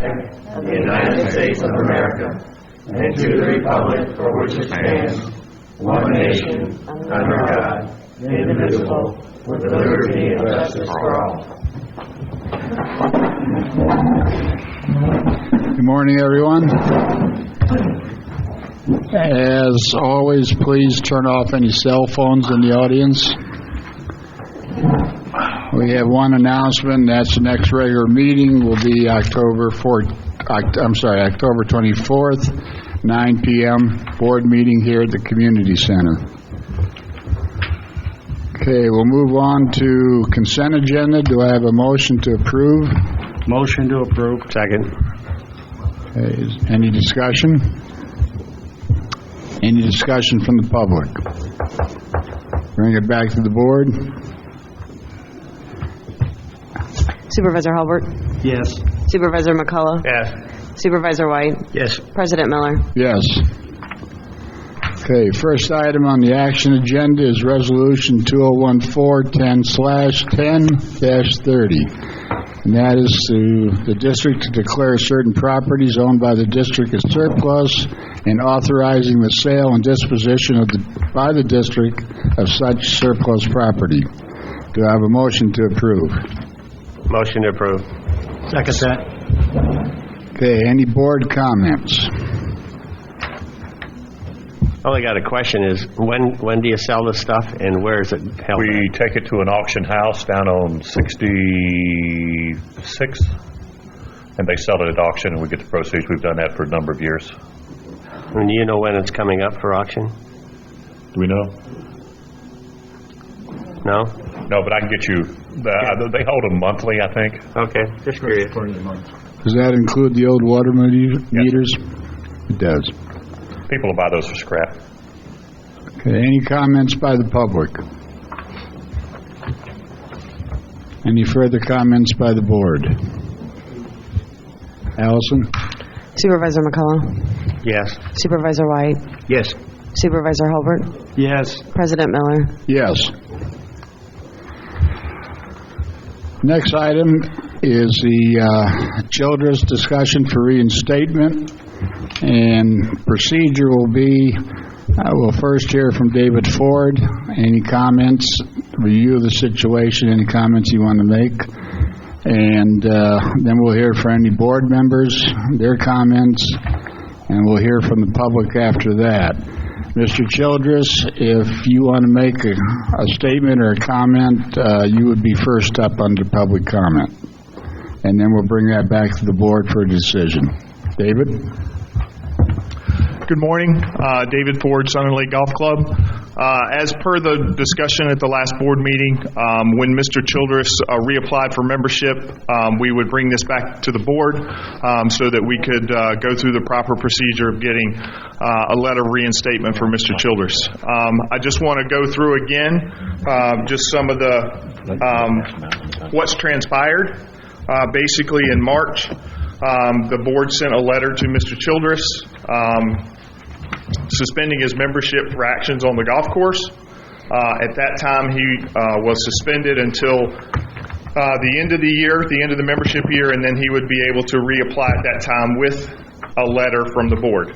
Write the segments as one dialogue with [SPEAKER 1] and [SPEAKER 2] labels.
[SPEAKER 1] of the United States of America, and to the republic for which it stands, one nation, under God, indivisible, with liberty and justice for all.
[SPEAKER 2] Good morning, everyone. As always, please turn off any cell phones in the audience. We have one announcement. That's the next regular meeting will be October 24th, 9 p.m. Board meeting here at the Community Center. Okay, we'll move on to consent agenda. Do I have a motion to approve?
[SPEAKER 3] Motion to approve. Second.
[SPEAKER 2] Okay, any discussion? Any discussion from the public? Bring it back to the board.
[SPEAKER 4] Supervisor Halbert?
[SPEAKER 3] Yes.
[SPEAKER 4] Supervisor McCullough?
[SPEAKER 3] Yes.
[SPEAKER 4] Supervisor White?
[SPEAKER 3] Yes.
[SPEAKER 4] President Miller?
[SPEAKER 2] Yes. Okay, first item on the action agenda is Resolution 2014-10/10-30. And that is to the district to declare certain properties owned by the district as surplus and authorizing the sale and disposition by the district of such surplus property. Do I have a motion to approve?
[SPEAKER 3] Motion to approve. Second that.
[SPEAKER 2] Okay, any board comments?
[SPEAKER 3] Only got a question is, when do you sell this stuff and where is it held?
[SPEAKER 5] We take it to an auction house down on 66, and they sell it at auction, and we get the proceeds. We've done that for a number of years.
[SPEAKER 3] And you know when it's coming up for auction?
[SPEAKER 5] Do we know?
[SPEAKER 3] No?
[SPEAKER 5] No, but I can get you, they hold them monthly, I think.
[SPEAKER 3] Okay, just curious.
[SPEAKER 2] Does that include the old water meters? Yes. It does.
[SPEAKER 5] People will buy those for scrap.
[SPEAKER 2] Okay, any comments by the public? Any further comments by the board? Allison?
[SPEAKER 4] Supervisor McCullough?
[SPEAKER 3] Yes.
[SPEAKER 4] Supervisor White?
[SPEAKER 3] Yes.
[SPEAKER 4] Supervisor Halbert?
[SPEAKER 3] Yes.
[SPEAKER 4] President Miller?
[SPEAKER 2] Yes. Next item is the Childress discussion for reinstatement, and procedure will be we'll first hear from David Ford. Any comments, review of the situation, any comments you want to make, and then we'll hear from any board members, their comments, and we'll hear from the public after that. Mr. Childress, if you want to make a statement or a comment, you would be first up under public comment. And then we'll bring that back to the board for a decision. David?
[SPEAKER 6] Good morning. David Ford, Sun and Lake Golf Club. As per the discussion at the last board meeting, when Mr. Childress reapplied for membership, we would bring this back to the board so that we could go through the proper procedure of getting a letter of reinstatement for Mr. Childress. I just want to go through again just some of the what's transpired. Basically, in March, the board sent a letter to Mr. Childress suspending his membership for actions on the golf course. At that time, he was suspended until the end of the year, the end of the membership year, and then he would be able to reapply at that time with a letter from the board.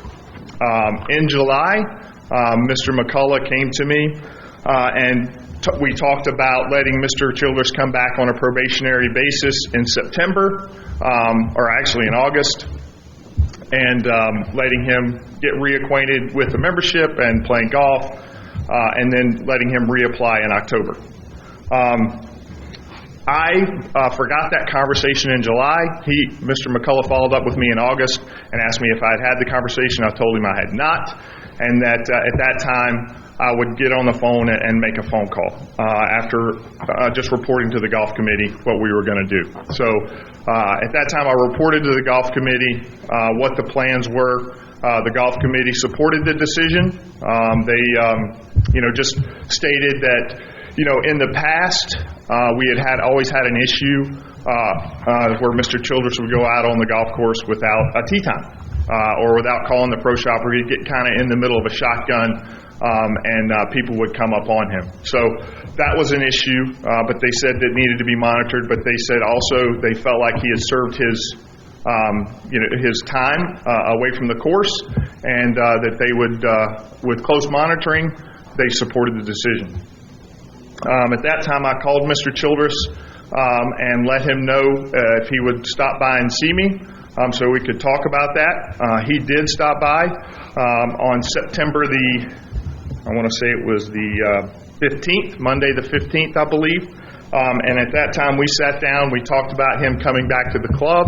[SPEAKER 6] In July, Mr. McCullough came to me and we talked about letting Mr. Childress come back on a probationary basis in September, or actually in August, and letting him get reacquainted with the membership and playing golf, and then letting him reapply in October. I forgot that conversation in July. Mr. McCullough followed up with me in August and asked me if I had had the conversation. I told him I had not, and that at that time I would get on the phone and make a phone call after just reporting to the golf committee what we were going to do. So at that time I reported to the golf committee what the plans were. The golf committee supported the decision. They just stated that in the past we had always had an issue where Mr. Childress would go out on the golf course without a tee time or without calling the pro shop, or he'd get kind of in the middle of a shotgun and people would come up on him. So that was an issue, but they said that needed to be monitored. But they said also they felt like he had served his his time away from the course, and that they would, with close monitoring, they supported the decision. At that time, I called Mr. Childress and let him know if he would stop by and see me so we could talk about that. He did stop by on September I want to say it was the 15th, Monday the 15th, I believe. And at that time, we sat down. We talked about him coming back to the club.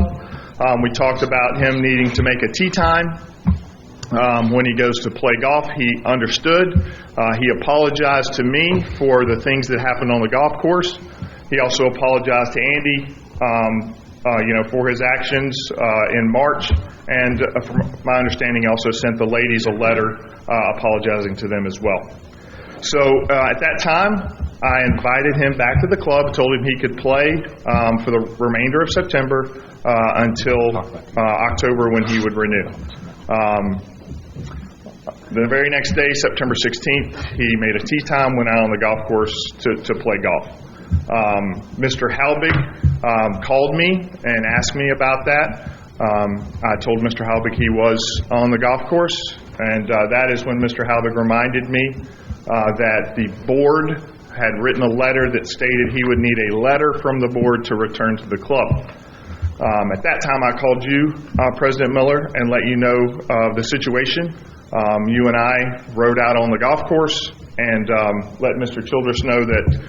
[SPEAKER 6] We talked about him needing to make a tee time. When he goes to play golf, he understood. He apologized to me for the things that happened on the golf course. He also apologized to Andy, for his actions in March. And from my understanding, also sent the ladies a letter apologizing to them as well. So at that time, I invited him back to the club, told him he could play for the remainder of September until October when he would renew. The very next day, September 16th, he made a tee time, went out on the golf course to play golf. Mr. Halbig called me and asked me about that. I told Mr. Halbig he was on the golf course, and that is when Mr. Halbig reminded me that the board had written a letter that stated he would need a letter from the board to return to the club. At that time, I called you, President Miller, and let you know the situation. You and I rode out on the golf course and let Mr. Childress know that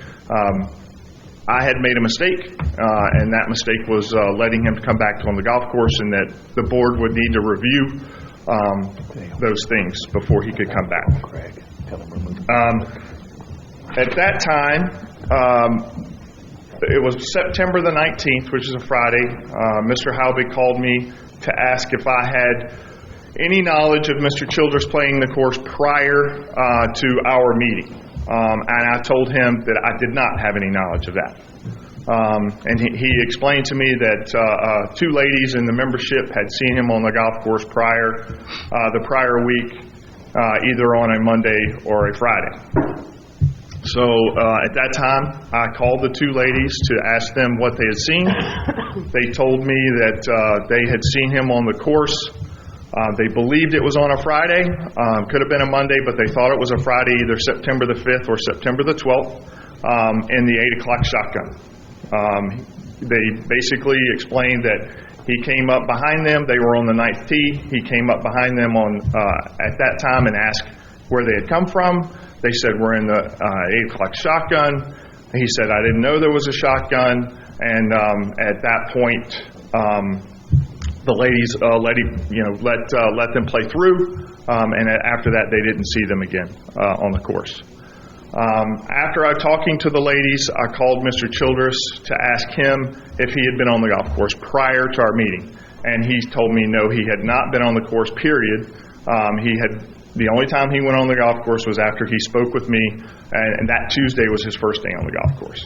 [SPEAKER 6] I had made a mistake, and that mistake was letting him come back on the golf course, and that the board would need to review those things before he could come back. At that time, it was September the 19th, which is a Friday. Mr. Halbig called me to ask if I had any knowledge of Mr. Childress playing the course prior to our meeting. And I told him that I did not have any knowledge of that. And he explained to me that two ladies in the membership had seen him on the golf course the prior week, either on a Monday or a Friday. So at that time, I called the two ladies to ask them what they had seen. They told me that they had seen him on the course. They believed it was on a Friday. Could have been a Monday, but they thought it was a Friday, either September the 5th or September the 12th, in the 8 o'clock shotgun. They basically explained that he came up behind them. They were on the 9th tee. He came up behind them at that time and asked where they had come from. They said, we're in the 8 o'clock shotgun. He said, I didn't know there was a shotgun. And at that point, the ladies let them play through. And after that, they didn't see them again on the course. After talking to the ladies, I called Mr. Childress to ask him if he had been on the golf course prior to our meeting. And he told me no, he had not been on the course, period. The only time he went on the golf course was after he spoke with me, and that Tuesday was his first day on the golf course.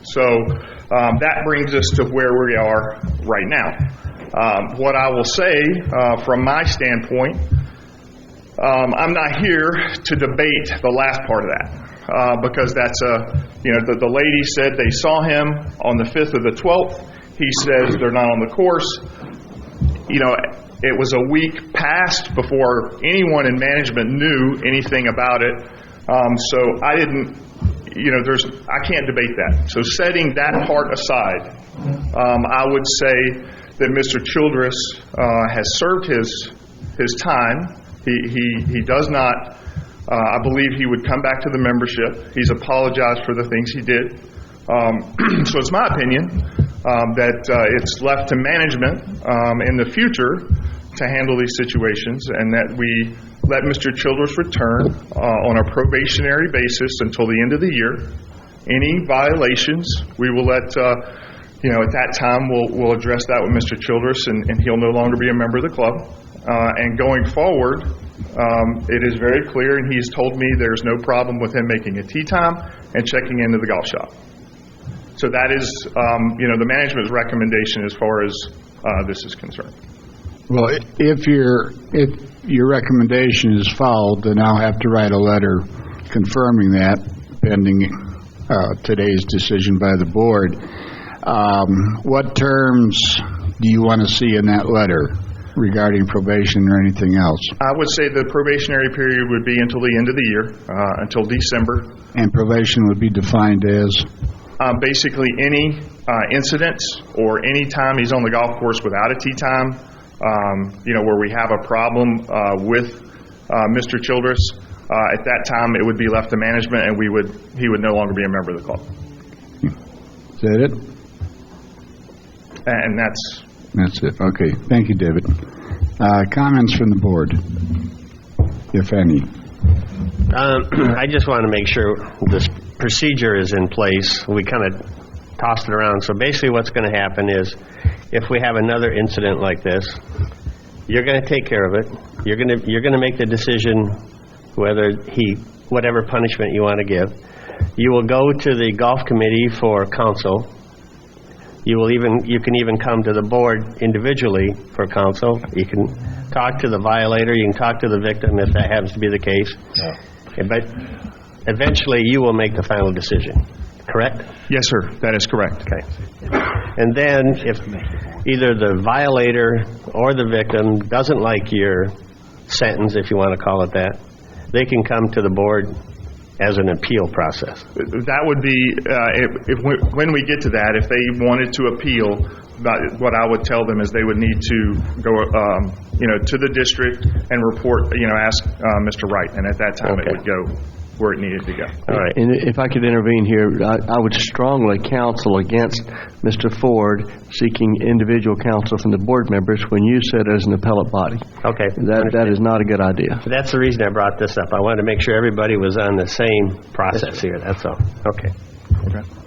[SPEAKER 6] So that brings us to where we are right now. What I will say from my standpoint, I'm not here to debate the last part of that because that's the lady said they saw him on the 5th or the 12th. He says they're not on the course. It was a week past before anyone in management knew anything about it. So I didn't, I can't debate that. So setting that part aside, I would say that Mr. Childress has served his time. He does not, I believe he would come back to the membership. He's apologized for the things he did. So it's my opinion that it's left to management in the future to handle these situations, and that we let Mr. Childress return on a probationary basis until the end of the year. Any violations, we will let, at that time, we'll address that with Mr. Childress, and he'll no longer be a member of the club. And going forward, it is very clear, and he's told me there's no problem with him making a tee time and checking into the golf shop. So that is, the management's recommendation as far as this is concerned.
[SPEAKER 2] Well, if your recommendation is followed, then I'll have to write a letter confirming that, pending today's decision by the board. What terms do you want to see in that letter regarding probation or anything else?
[SPEAKER 6] I would say the probationary period would be until the end of the year, until December.
[SPEAKER 2] And probation would be defined as?
[SPEAKER 6] Basically, any incidents or any time he's on the golf course without a tee time, where we have a problem with Mr. Childress, at that time it would be left to management, and he would no longer be a member of the club.
[SPEAKER 2] Is that it?
[SPEAKER 6] And
[SPEAKER 2] That's it. Okay. Thank you, David. Comments from the board, if any?
[SPEAKER 3] I just want to make sure this procedure is in place. We kind of tossed it around. So basically what's going to happen is if we have another incident like this, you're going to take care of it. You're going to make the decision whatever punishment you want to give. You will go to the golf committee for counsel. You can even come to the board individually for counsel. You can talk to the violator. You can talk to the victim if that happens to be the case.
[SPEAKER 5] Yeah.
[SPEAKER 3] But eventually, you will make the final decision. Correct?
[SPEAKER 6] yes, sir, that is correct.
[SPEAKER 3] Okay. And then, if either the violator or the victim doesn't like your sentence, if you want to call it that, they can come to the board as an appeal process.
[SPEAKER 6] That would be, when we get to that, if they wanted to appeal, what I would tell them is they would need to go, to the district and report, ask Mr. Wright, and at that time it would go where it needed to go.
[SPEAKER 3] All right.
[SPEAKER 7] And if I could intervene here, I would strongly counsel against Mr. Ford seeking individual counsel from the board members when you sit as an appellate body.
[SPEAKER 3] Okay.
[SPEAKER 7] That is not a good idea.
[SPEAKER 3] That's the reason I brought this up. I wanted to make sure everybody was on the same process here, that's all. Okay.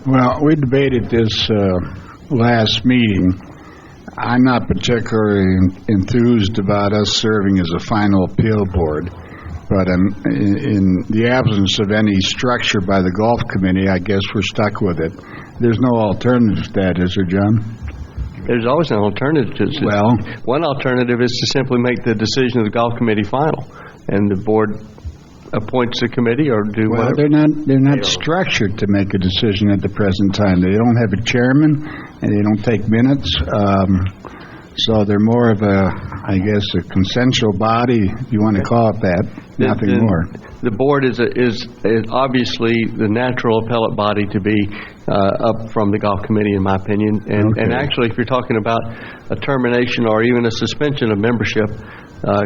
[SPEAKER 2] Well, we debated this last meeting. I'm not particularly enthused about us serving as a final appeal board, but in the absence of any structure by the golf committee, I guess we're stuck with it. There's no alternative to that, is there, John?
[SPEAKER 7] There's always an alternative.
[SPEAKER 2] Well,
[SPEAKER 7] one alternative is to simply make the decision of the golf committee final, and the board appoints a committee or do whatever.
[SPEAKER 2] They're not structured to make a decision at the present time. They don't have a chairman, and they don't take minutes. So they're more of a consensual body, if you want to call it that, nothing more.
[SPEAKER 7] The board is obviously the natural appellate body to be up from the golf committee, in my opinion. And actually, if you're talking about a termination or even a suspension of membership,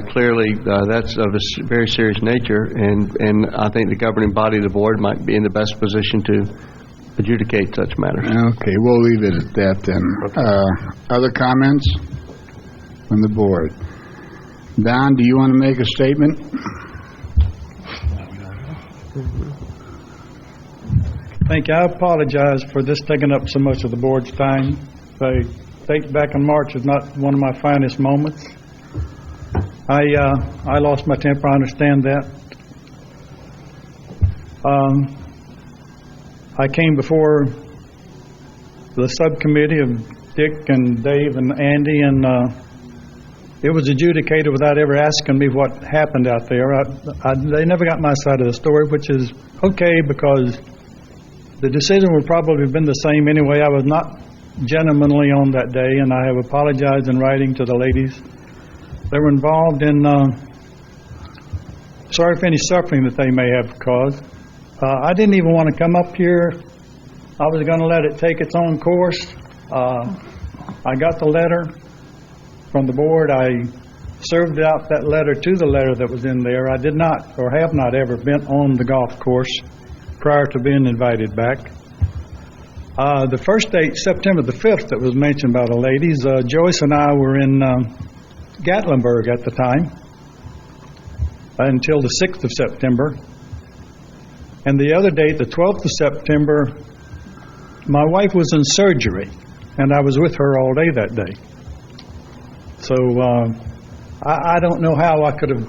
[SPEAKER 7] clearly that's of a very serious nature, and I think the governing body of the board might be in the best position to adjudicate such matters.
[SPEAKER 2] Okay, we'll leave it at that then. Other comments from the board? Don, do you want to make a statement?
[SPEAKER 8] Thank you. I apologize for this taking up so much of the board's time. The date back in March is not one of my finest moments. I lost my temper. I understand that. I came before the subcommittee of Dick and Dave and Andy, and it was adjudicated without ever asking me what happened out there. They never got my side of the story, which is okay, because the decision would probably have been the same anyway. I was not gentlemanly on that day, and I have apologized in writing to the ladies that were involved in, sorry for any suffering that they may have caused. I didn't even want to come up here. I was going to let it take its own course. I got the letter from the board. I served out that letter to the letter that was in there. I did not, or have not ever been on the golf course prior to being invited back. The first date, September the 5th, that was mentioned by the ladies, Joyce and I were in Gatlinburg at the time until the 6th of September. And the other date, the 12th of September, my wife was in surgery, and I was with her all day that day. So I don't know how I could have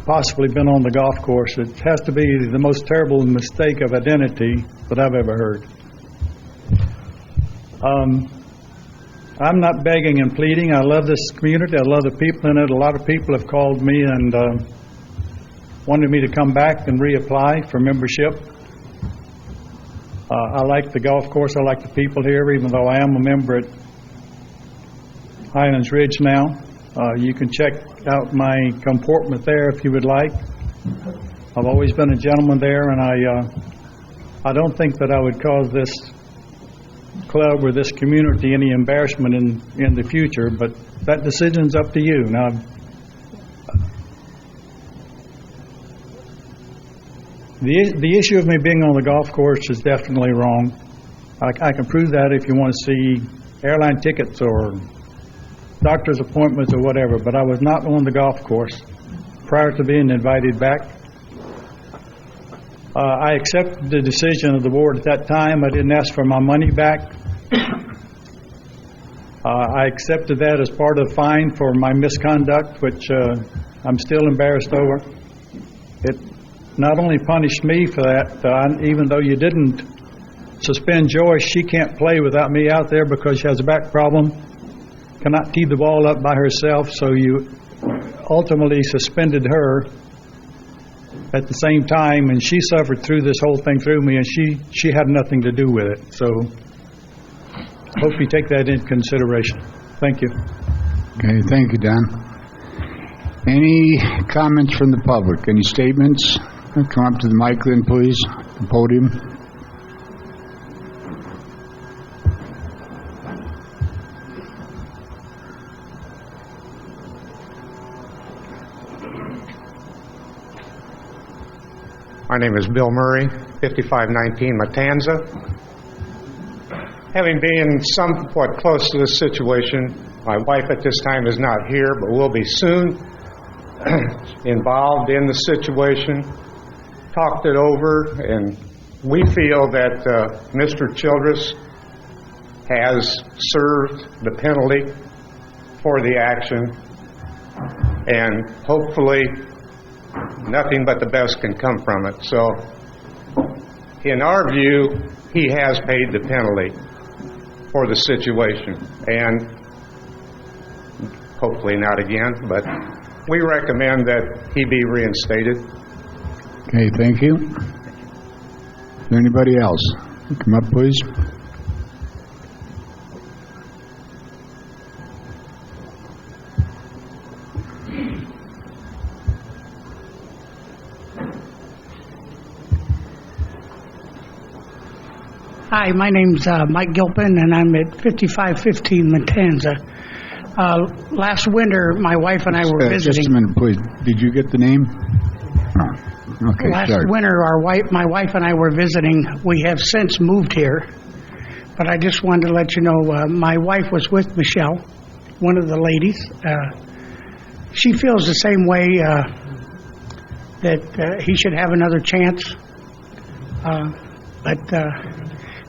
[SPEAKER 8] possibly been on the golf course. It has to be the most terrible mistake of identity that I've ever heard. I'm not begging and pleading. I love this community. I love the people in it. A lot of people have called me and wanted me to come back and reapply for membership. I like the golf course. I like the people here, even though I am a member Highlands Ridge now. You can check out my comportment there if you would like. I've always been a gentleman there, and I don't think that I would cause this club or this community any embarrassment in the future, but that decision's up to you. Now, the issue of me being on the golf course is definitely wrong. I can prove that if you want to see airline tickets or doctor's appointments or whatever, but I was not on the golf course prior to being invited back. I accepted the decision of the board at that time. I didn't ask for my money back. I accepted that as part of the fine for my misconduct, which I'm still embarrassed over. It not only punished me for that, even though you didn't suspend Joyce, she can't play without me out there because she has a back problem, cannot tee the ball up by herself, so you ultimately suspended her at the same time, and she suffered through this whole thing through me, and she had nothing to do with it. So hope you take that into consideration. Thank you.
[SPEAKER 2] Okay, thank you, Don. Any comments from the public? Any statements? Come up to the mic then, please, the podium.
[SPEAKER 9] My name is Bill Murray, 5519 Matanza. Having been somewhat close to this situation, my wife at this time is not here, but will be soon, involved in the situation, talked it over, and we feel that Mr. Childress has served the penalty for the action, and hopefully nothing but the best can come from it. So, in our view, he has paid the penalty for the situation, and hopefully not again, but we recommend that he be reinstated.
[SPEAKER 2] Okay, thank you. Is there anybody else? Come up, please.
[SPEAKER 10] Hi, my name's Mike Gilpin, and I'm at 5515 Matanza. Last winter, my wife and I were visiting.
[SPEAKER 2] Just a minute, please. Did you get the name? Oh, okay,
[SPEAKER 10] Last
[SPEAKER 2] sorry.
[SPEAKER 10] winter, my wife and I were visiting. We have since moved here, but I just wanted to let you know, my wife was with Michelle, one of the ladies. She feels the same way, that he should have another chance.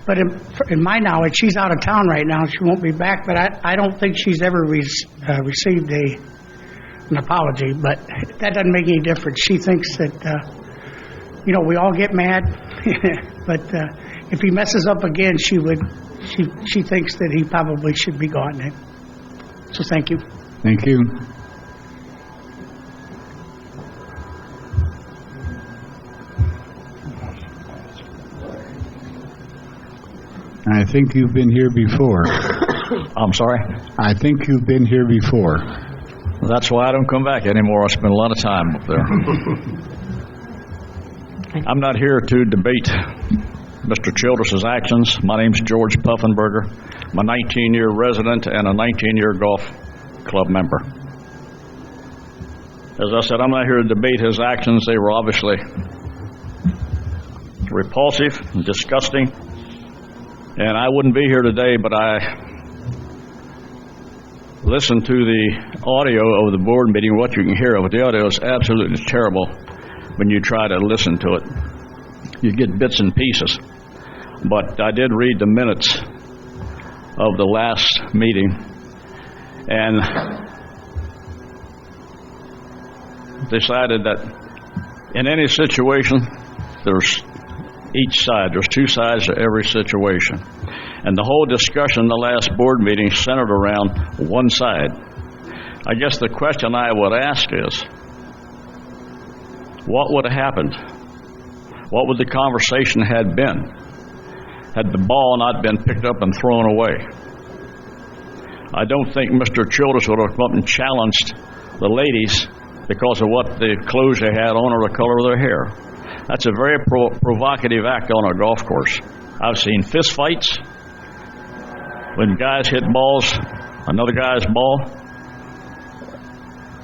[SPEAKER 10] But in my knowledge, she's out of town right now. She won't be back, but I don't think she's ever received an apology. But that doesn't make any difference. She thinks that, we all get mad, but if he messes up again, she thinks that he probably should be gone. So thank you.
[SPEAKER 2] Thank you. I think you've been here before.
[SPEAKER 11] I'm sorry?
[SPEAKER 2] I think you've been here before.
[SPEAKER 11] That's why I don't come back anymore. I spend a lot of time up there. I'm not here to debate Mr. Childress's actions. My name's George Puffenberger. I'm a 19-year resident and a 19-year golf club member. As I said, I'm not here to debate his actions. They were obviously repulsive and disgusting. And I wouldn't be here today, but I listened to the audio of the board meeting, what you can hear of it. The audio is absolutely terrible when you try to listen to it. You get bits and pieces. But I did read the minutes of the last meeting, and decided that in any situation, there's two sides to every situation. And the whole discussion in the last board meeting centered around one side. I guess the question I would ask is, what would have happened? What would the conversation had been had the ball not been picked up and thrown away? I don't think Mr. Childers would have come up and challenged the ladies because of what the clothes they had on or the color of their hair. That's a very provocative act on a golf course. I've seen fist fights when guys hit balls, another guy's ball.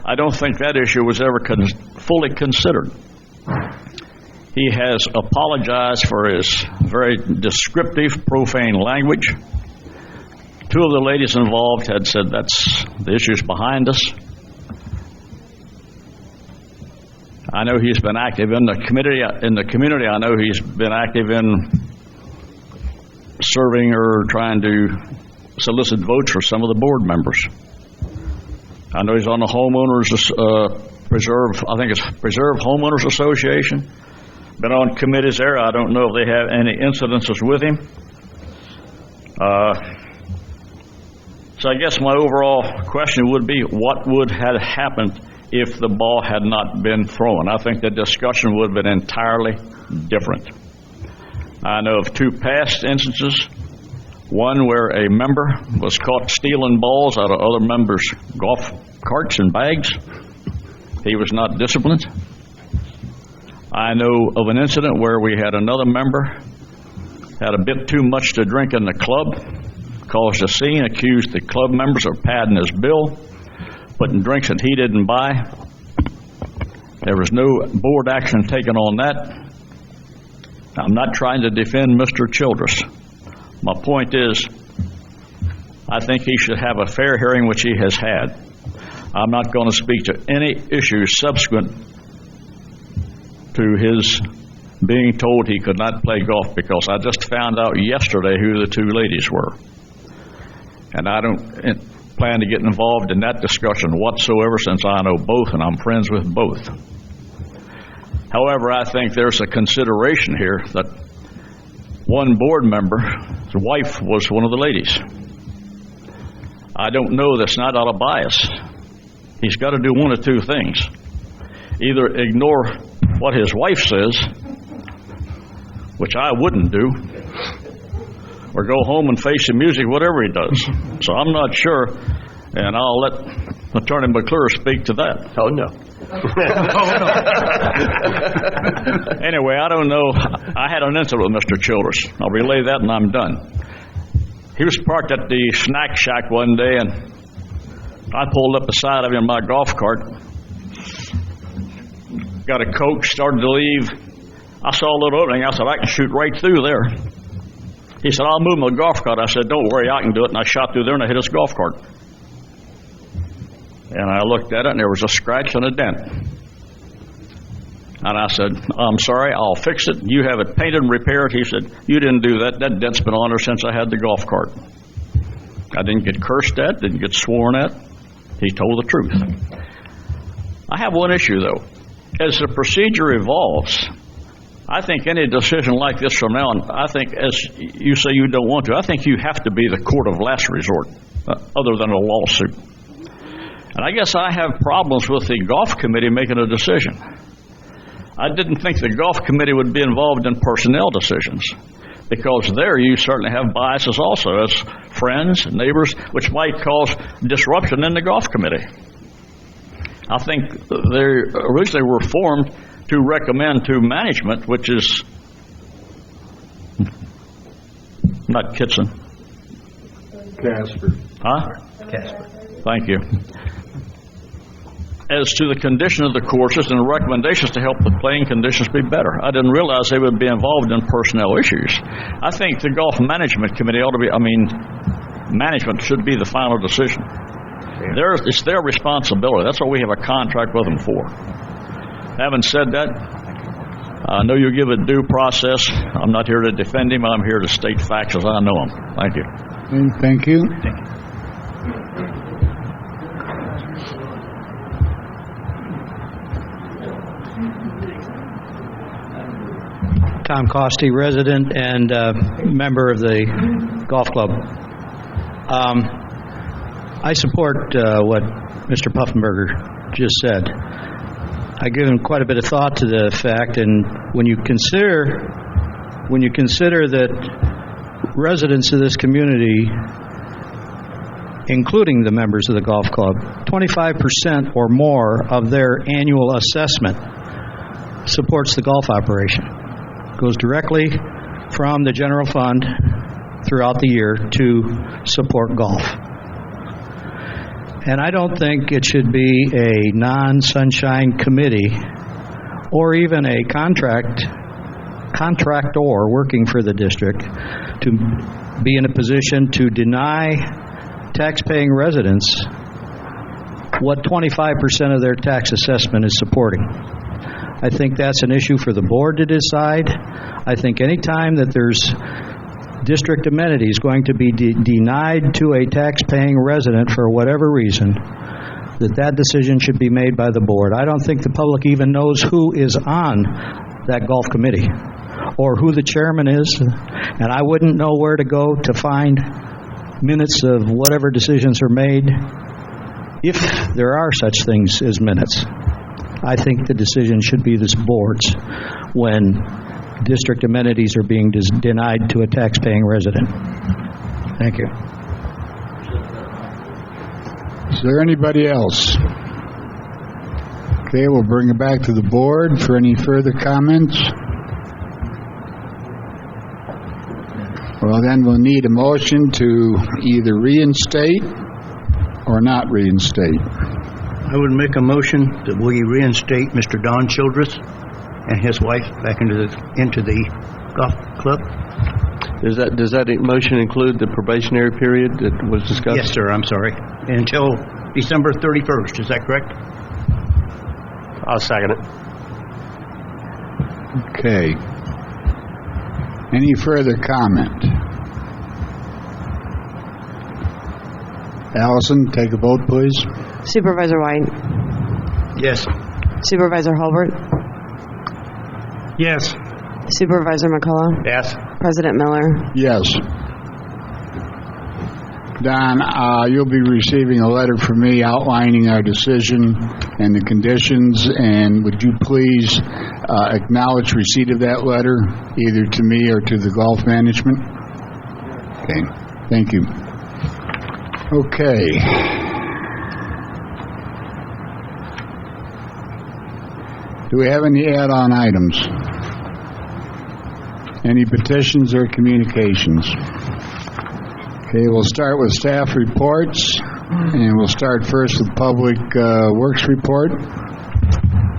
[SPEAKER 11] I don't think that issue was ever fully considered. He has apologized for his very descriptive, profane language. Two of the ladies involved had said that's the issue's behind us. I know he's been active in the community. I know he's been active in serving or trying to solicit votes for some of the board members. I know he's on the homeowners Preserve Homeowners Association. Been on committees there. I don't know if they have any incidences with him. So I guess my overall question would be, what would have happened if the ball had not been thrown? I think the discussion would have been entirely different. I know of two past instances. One where a member was caught stealing balls out of other members' golf carts and bags. He was not disciplined. I know of an incident where we had another member had a bit too much to drink in the club, caused a scene, accused the club members of padding his bill, putting drinks that he didn't buy. There was no board action taken on that. I'm not trying to defend Mr. Childress. My point is, I think he should have a fair hearing, which he has had. I'm not going to speak to any issues subsequent to his being told he could not play golf, because I just found out yesterday who the two ladies were. And I don't plan to get involved in that discussion whatsoever, since I know both and I'm friends with both. However, I think there's a consideration here that one board member, his wife was one of the ladies. I don't know, that's not out of bias. He's got to do one of two things. Either ignore what his wife says, which I wouldn't do, or go home and face the music, whatever he does. So I'm not sure, and I'll let Attorney McClure speak to that.
[SPEAKER 3] Oh, no.
[SPEAKER 11] Anyway, I don't know. I had an incident with Mr. Childress. I'll relay that and I'm done. He was parked at the snack shack one day, and I pulled up beside of him in my golf cart, got a Coke, started to leave. I saw a little opening. I said, I can shoot right through there. He said, I'll move my golf cart. I said, don't worry, I can do it. And I shot through there and I hit his golf cart. And I looked at it, and there was a scratch and a dent. And I said, I'm sorry, I'll fix it. You have it painted and repaired. He said, you didn't do that. That dent's been on there since I had the golf cart. I didn't get cursed at, didn't get sworn at. He told the truth. I have one issue, though. As the procedure evolves, I think any decision like this from now on, I think, as you say you don't want to, I think you have to be the court of last resort, other than a lawsuit. And I guess I have problems with the golf committee making a decision. I didn't think the golf committee would be involved in personnel decisions, because there you certainly have biases also as friends, neighbors, which might cause disruption in the golf committee. I think they originally were formed to recommend to management, which is not Kitson.
[SPEAKER 2] Casper.
[SPEAKER 11] Huh?
[SPEAKER 1] Casper.
[SPEAKER 11] Thank you. As to the condition of the courses and the recommendations to help the playing conditions be better. I didn't realize they would be involved in personnel issues. I think the golf management committee management should be the final decision. It's their responsibility. That's what we have a contract with them for. Having said that, I know you give it due process. I'm not here to defend him. I'm here to state facts as I know them. Thank you.
[SPEAKER 2] Thank you.
[SPEAKER 12] Tom Costi, resident and member of the golf club. I support what Mr. Puffenberger just said. I've given quite a bit of thought to the fact, and when you consider that residents of this community including the members of the golf club, 25% or more of their annual assessment supports the golf operation. Goes directly from the general fund throughout the year to support golf. And I don't think it should be a non-sunshine committee or even a contractor working for the district to be in a position to deny tax-paying residents what 25% of their tax assessment is supporting. I think that's an issue for the board to decide. I think any time that there's district amenities going to be denied to a tax-paying resident for whatever reason, that decision should be made by the board. I don't think the public even knows who is on that golf committee or who the chairman is, and I wouldn't know where to go to find minutes of whatever decisions are made, if there are such things as minutes. I think the decision should be this board's when district amenities are being denied to a tax-paying resident. Thank you.
[SPEAKER 2] Is there anybody else? Okay, we'll bring it back to the board for any further comments. Well, then we'll need a motion to either reinstate or not reinstate.
[SPEAKER 12] I would make a motion that we reinstate Mr. Don Childress and his wife back into the golf club.
[SPEAKER 7] Does that motion include the probationary period that was discussed?
[SPEAKER 12] Yes, sir, I'm sorry. Until December 31st, is that correct?
[SPEAKER 3] I'll second it.
[SPEAKER 2] Okay. Any further comment? Allison, take a vote, please.
[SPEAKER 4] Supervisor White.
[SPEAKER 12] Yes.
[SPEAKER 4] Supervisor Holbert.
[SPEAKER 8] Yes.
[SPEAKER 4] Supervisor McCullough.
[SPEAKER 3] Yes.
[SPEAKER 4] President Miller.
[SPEAKER 2] Yes. Don, you'll be receiving a letter from me outlining our decision and the conditions, and would you please acknowledge receipt of that letter, either to me or to the golf management? Okay. Thank you. Okay. Do we have any add-on items? Any petitions or communications? Okay, we'll start with staff reports, and we'll start first with Public Works report.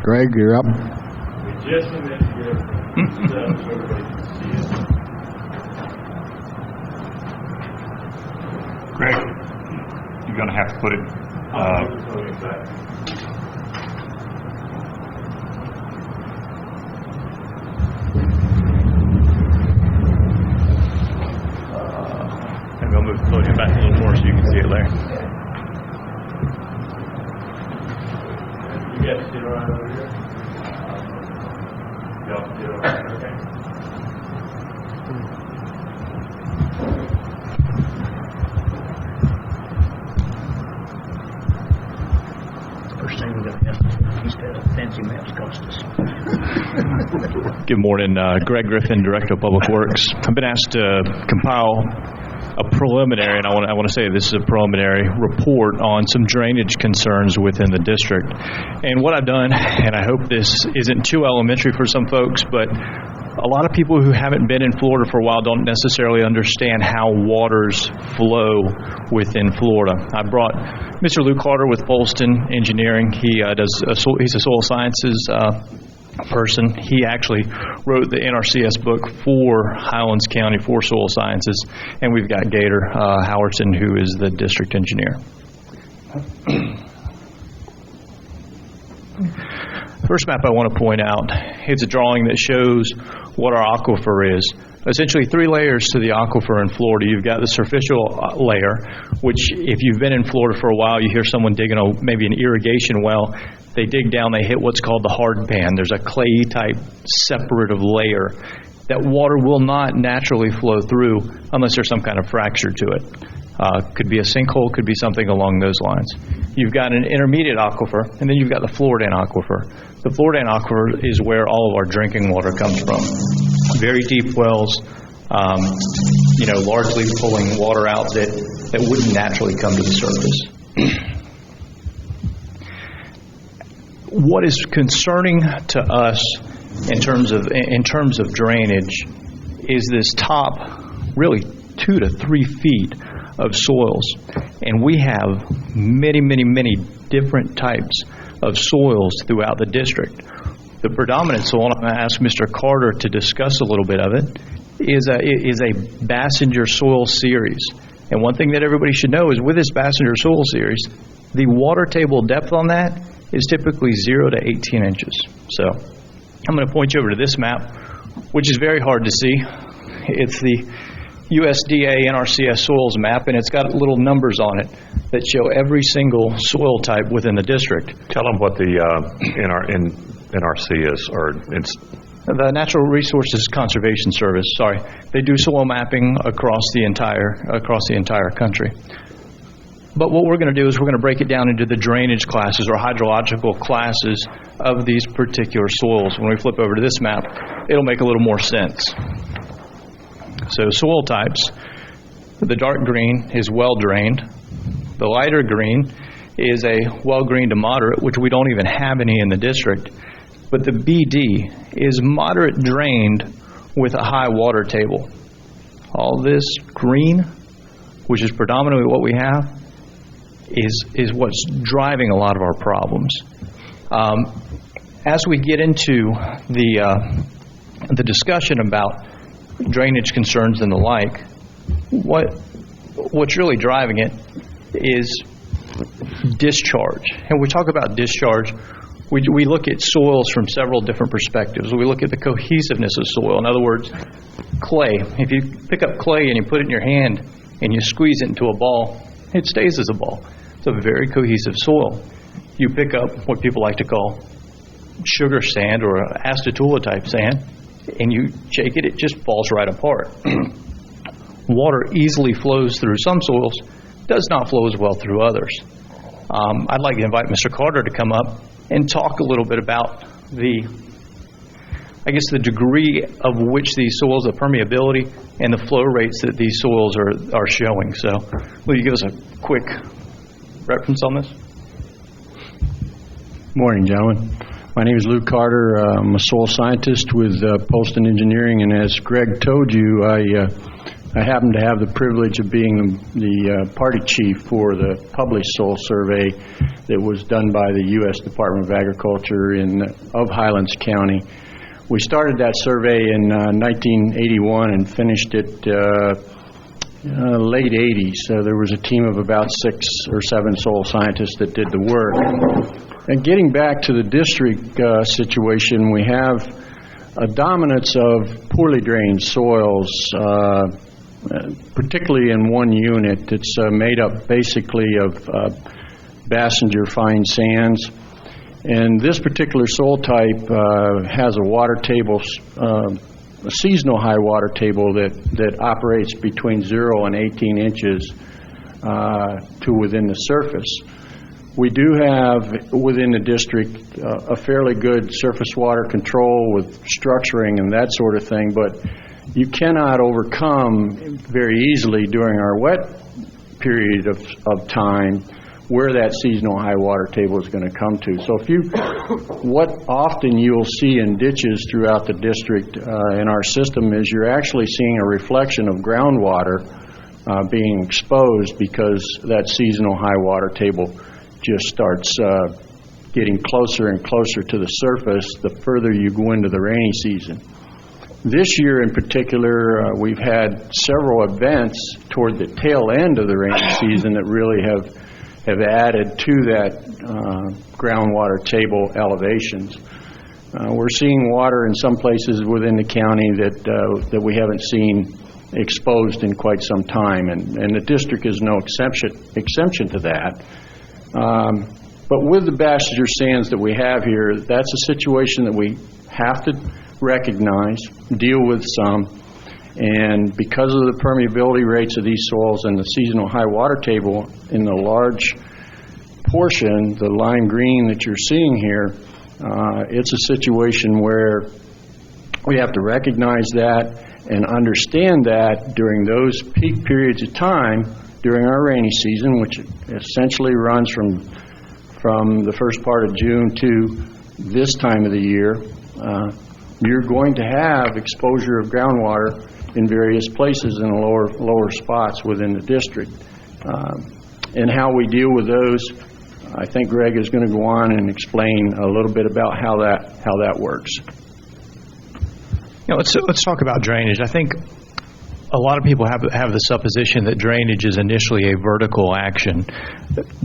[SPEAKER 2] Greg, you're up.
[SPEAKER 1] Just a minute here, so everybody can see it.
[SPEAKER 5] Greg, you're going to have to put it. I'm going to move the podium back a little more so you can see it there.
[SPEAKER 1] You guys sit around over here. Y'all sit around, okay?
[SPEAKER 12] First thing we're going to ask is what these fancy maps cost us.
[SPEAKER 5] Good morning, Greg Griffin, Director of Public Works. I've been asked to compile a preliminary, and I want to say this is a preliminary report on some drainage concerns within the district. And what I've done, and I hope this isn't too elementary for some folks, but a lot of people who haven't been in Florida for a while don't necessarily understand how waters flow within Florida. I brought Mr. Luke Carter with Polston Engineering. He's a soil sciences person. He actually wrote the NRCS book for Highlands County for soil sciences, and we've got Gator Howardson, who is the district engineer. First map I want to point out, it's a drawing that shows what our aquifer is. Essentially 3 layers to the aquifer in Florida. You've got the superficial layer, which if you've been in Florida for a while, you hear someone digging maybe an irrigation well. They dig down, they hit what's called the hard pan. There's a clay type separative layer that water will not naturally flow through unless there's some kind of fracture to it. Could be a sinkhole, could be something along those lines. You've got an intermediate aquifer, and then you've got the Floridan aquifer. The Floridan aquifer is where all of our drinking water comes from. Very deep wells, largely pulling water out that wouldn't naturally come to the surface. What is concerning to us in terms of drainage is this top, really 2 to 3 feet of soils, and we have many, many, many different types of soils throughout the district. The predominant soil, and I'm going to ask Mr. Carter to discuss a little bit of it, is a Bassinger soil series. And one thing that everybody should know is with this Bassinger soil series, the water table depth on that is typically 0 to 18 inches. So I'm going to point you over to this map, which is very hard to see. It's the USDA NRCS soils map, and it's got little numbers on it that show every single soil type within the district.
[SPEAKER 1] Tell them what the NRC is, or it's
[SPEAKER 5] the Natural Resources Conservation Service. Sorry, they do soil mapping across the entire country. But what we're going to do is we're going to break it down into the drainage classes or hydrological classes of these particular soils. When we flip over to this map, it'll make a little more sense. So soil types, the dark green is well-drained. The lighter green is a well-green to moderate, which we don't even have any in the district. But the BD is moderate drained with a high water table. All this green, which is predominantly what we have, is what's driving a lot of our problems. As we get into the discussion about drainage concerns and the like, what's really driving it is discharge. And we talk about discharge, we look at soils from several different perspectives. We look at the cohesiveness of soil. In other words, clay. If you pick up clay and you put it in your hand and you squeeze it into a ball, it stays as a ball. It's a very cohesive soil. You pick up what people like to call sugar sand or acetula type sand, and you shake it, it just falls right apart. Water easily flows through some soils, does not flow as well through others. I'd like to invite Mr. Carter to come up and talk a little bit about the degree of which these soils, the permeability and the flow rates that these soils are showing. So will you give us a quick reference on this?
[SPEAKER 13] Morning, gentlemen. My name is Lou Carter. I'm a soil scientist with Poston Engineering, and as Greg told you, I happen to have the privilege of being the party chief for the published soil survey that was done by the U.S. Department of Agriculture of Highlands County. We started that survey in 1981 and finished it late 80s. So there was a team of about 6 or 7 soil scientists that did the work. And getting back to the district situation, we have a dominance of poorly drained soils, particularly in one unit. It's made up basically of Bassinger fine sands. And this particular soil type has a water table, a seasonal high water table that operates between 0 and 18 inches to within the surface. We do have within the district a fairly good surface water control with structuring and that sort of thing, but you cannot overcome very easily during our wet period of time where that seasonal high water table is going to come to. So what often you'll see in ditches throughout the district in our system is you're actually seeing a reflection of groundwater being exposed because that seasonal high water table just starts getting closer and closer to the surface the further you go into the rainy season. This year in particular, we've had several events toward the tail end of the rainy season that really have added to that groundwater table elevations. We're seeing water in some places within the county that we haven't seen exposed in quite some time, and the district is no exception to that. But with the Bassinger sands that we have here, that's a situation that we have to recognize, deal with some, and because of the permeability rates of these soils and the seasonal high water table in the large portion, the lime green that you're seeing here, it's a situation where we have to recognize that and understand that during those peak periods of time during our rainy season, which essentially runs from the first part of June to this time of the year, you're going to have exposure of groundwater in various places in the lower spots within the district. And how we deal with those, I think Greg is going to go on and explain a little bit about how that works.
[SPEAKER 5] Let's talk about drainage. I think a lot of people have the supposition that drainage is initially a vertical action.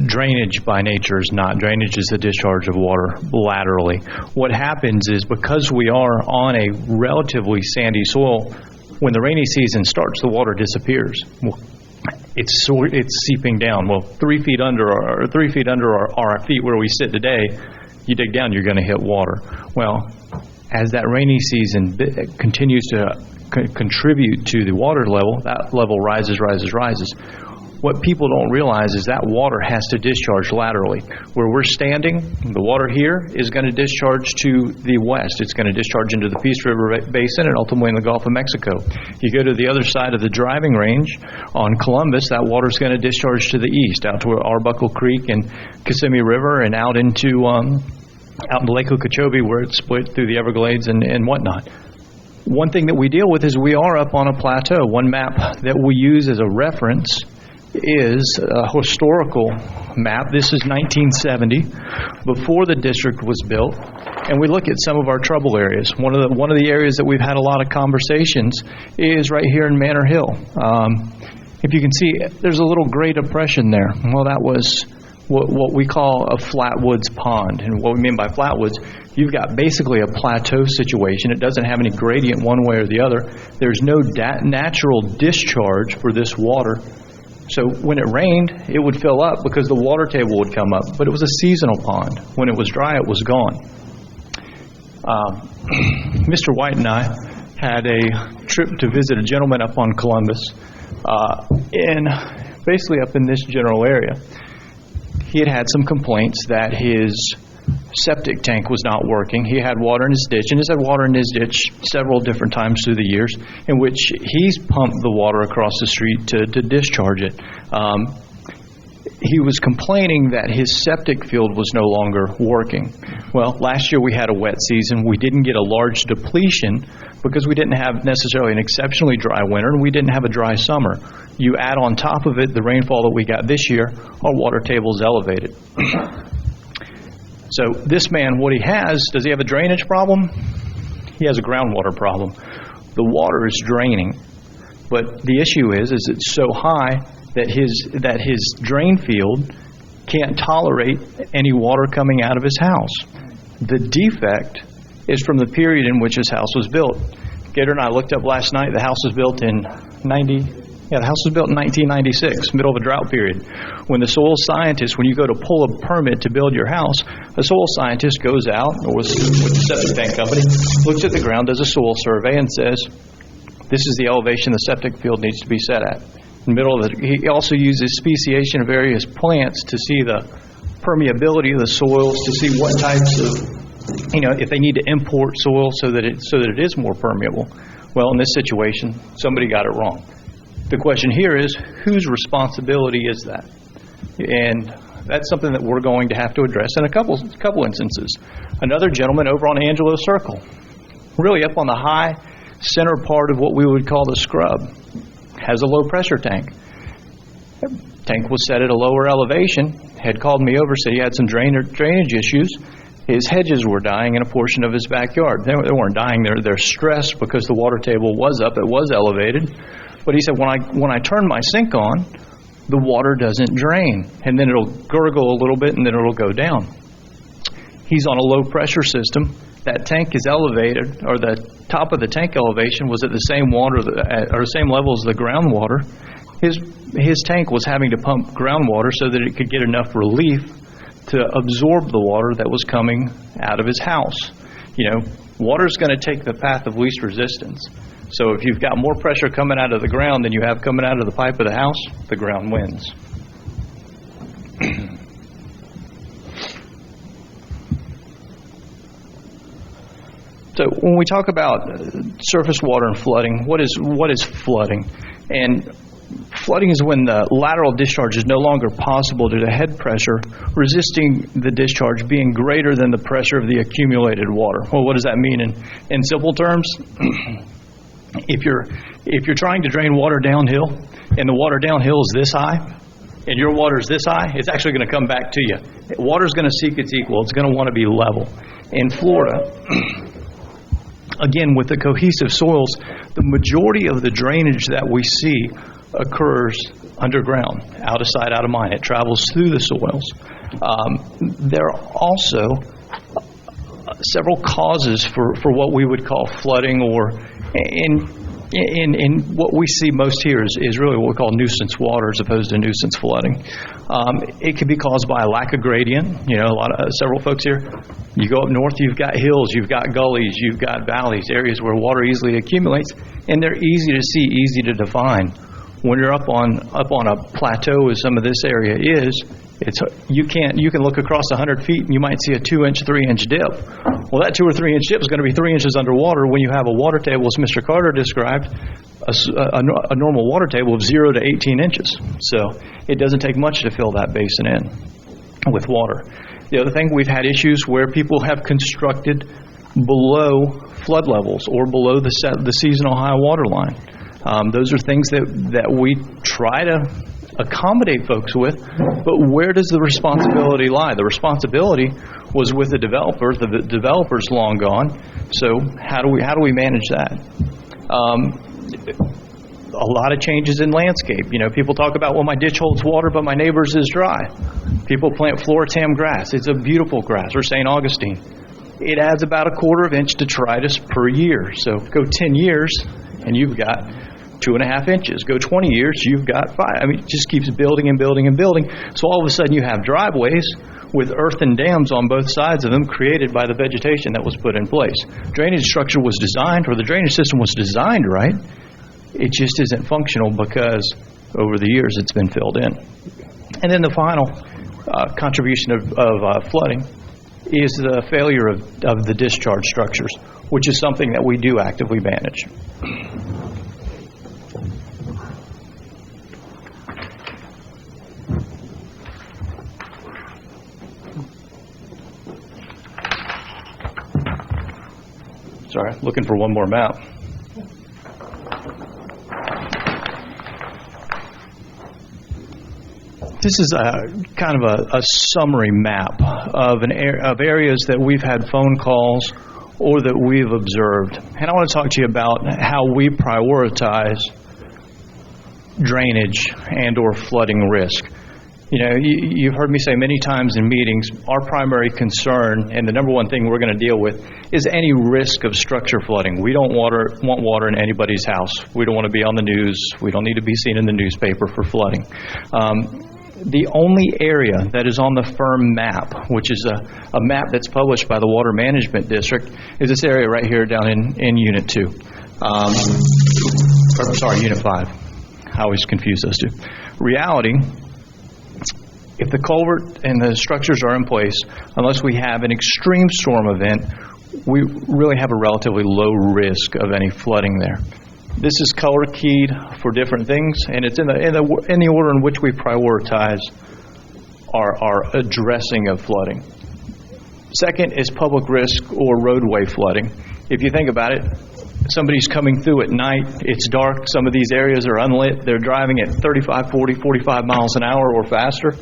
[SPEAKER 5] Drainage by nature is not. Drainage is the discharge of water laterally. What happens is, because we are on a relatively sandy soil, when the rainy season starts, the water disappears. It's seeping down. Well, 3 feet under our feet where we sit today, you dig down, you're going to hit water. Well, as that rainy season continues to contribute to the water level, that level rises. What people don't realize is that water has to discharge laterally. Where we're standing, the water here is going to discharge to the west. It's going to discharge into the Peace River Basin and ultimately in the Gulf of Mexico. You go to the other side of the driving range on Columbus, that water is going to discharge to the east, out to Arbuckle Creek and Kissimmee River, and out into Lake Okeechobee, where it's split through the Everglades and whatnot. One thing that we deal with is we are up on a plateau. One map that we use as a reference is a historical map. This is 1970, before the district was built, and we look at some of our trouble areas. One of the areas that we've had a lot of conversations is right here in Manor Hill. If you can see, there's a little Great Depression there. Well, that was what we call a flatwoods pond. And what we mean by flatwoods, you've got basically a plateau situation. It doesn't have any gradient one way or the other. There's no natural discharge for this water. So when it rained, it would fill up because the water table would come up. But it was a seasonal pond. When it was dry, it was gone. Mr. White and I had a trip to visit a gentleman up on Columbus, basically up in this general area. He had some complaints that his septic tank was not working. He had water in his ditch, and he's had water in his ditch several different times through the years, in which he's pumped the water across the street to discharge it. He was complaining that his septic field was no longer working. Well, last year we had a wet season. We didn't get a large depletion because we didn't have necessarily an exceptionally dry winter, and we didn't have a dry summer. You add on top of it the rainfall that we got this year, our water table is elevated. So this man, what he has, does he have a drainage problem? He has a groundwater problem. The water is draining, but the issue is it's so high that his drain field can't tolerate any water coming out of his house. The defect is from the period in which his house was built. Gator and I looked up last night. The house was built in 1996, middle of a drought period. When the soil scientist, when you go to pull a permit to build your house, a soil scientist goes out with the septic tank company, looks at the ground, does a soil survey, and says, this is the elevation the septic field needs to be set at. In the middle of he also uses speciation of various plants to see the permeability of the soils, to see what types of, if they need to import soil so that it is more permeable. Well, in this situation, somebody got it wrong. The question here is, whose responsibility is that? And that's something that we're going to have to address in a couple instances. Another gentleman over on Angelo Circle, really up on the high center part of what we would call the scrub, has a low pressure tank. Tank was set at a lower elevation, had called me over, said he had some drainage issues. His hedges were dying in a portion of his backyard. They weren't dying, they're stressed because the water table was up, it was elevated. But he said, when I turn my sink on, the water doesn't drain. And then it'll gurgle a little bit and then it'll go down. He's on a low pressure system. That tank is elevated, or the top of the tank elevation was at the same same level as the groundwater. His tank was having to pump groundwater so that it could get enough relief to absorb the water that was coming out of his house. Water's going to take the path of least resistance. So if you've got more pressure coming out of the ground than you have coming out of the pipe of the house, the ground wins. So when we talk about surface water and flooding, what is flooding? And flooding is when the lateral discharge is no longer possible due to head pressure resisting the discharge being greater than the pressure of the accumulated water. Well, what does that mean in simple terms? If you're trying to drain water downhill and the water downhill is this high and your water is this high, it's actually going to come back to you. Water's going to seek its equal. It's going to want to be level. In Florida, again, with the cohesive soils, the majority of the drainage that we see occurs underground, out of sight, out of mind. It travels through the soils. There are also several causes for what we would call flooding, or in what we see most here is really what we call nuisance water as opposed to nuisance flooding. It can be caused by a lack of gradient. You know, several folks here, you go up north, you've got hills, you've got gullies, you've got valleys, areas where water easily accumulates, and they're easy to see, easy to define. When you're up on a plateau, as some of this area is, you can look across 100 feet and you might see a 2-inch, 3-inch dip. Well, that 2 or 3-inch dip is going to be 3 inches underwater when you have a water table, as Mr. Carter described, a normal water table of 0 to 18 inches. So it doesn't take much to fill that basin in with water. The other thing, we've had issues where people have constructed below flood levels or below the seasonal high water line. Those are things that we try to accommodate folks with, but where does the responsibility lie? The responsibility was with the developer. The developer's long gone. So how do we manage that? A lot of changes in landscape. You know, people talk about, well, my ditch holds water, but my neighbor's is dry. People plant Floritam grass. It's a beautiful grass, or St. Augustine. It adds about 1/4 inch detritus per year. So go 10 years, and you've got 2.5 inches. Go 20 years, you've got 5. I mean, it just keeps building and building and building. So all of a sudden you have driveways with earthen dams on both sides of them created by the vegetation that was put in place. Drainage structure was designed, or the drainage system was designed right. It just isn't functional because over the years it's been filled in. And then the final contribution of flooding is the failure of the discharge structures, which is something that we do actively manage. Sorry, looking for one more map. This is kind of a summary map of areas that we've had phone calls or that we've observed. And I want to talk to you about how we prioritize drainage and or flooding risk. You know, you've heard me say many times in meetings, our primary concern and the number one thing we're going to deal with is any risk of structure flooding. We don't want water in anybody's house. We don't want to be on the news. We don't need to be seen in the newspaper for flooding. The only area that is on the firm map, which is a map that's published by the Water Management District, is this area right here down in Unit 2. Unit 5. I always confuse those two. Reality, if the culvert and the structures are in place, unless we have an extreme storm event, we really have a relatively low risk of any flooding there. This is color keyed for different things, and it's in the order in which we prioritize our addressing of flooding. Second is public risk or roadway flooding. If you think about it, somebody's coming through at night, it's dark, some of these areas are unlit, they're driving at 35, 40, 45 miles an hour or faster.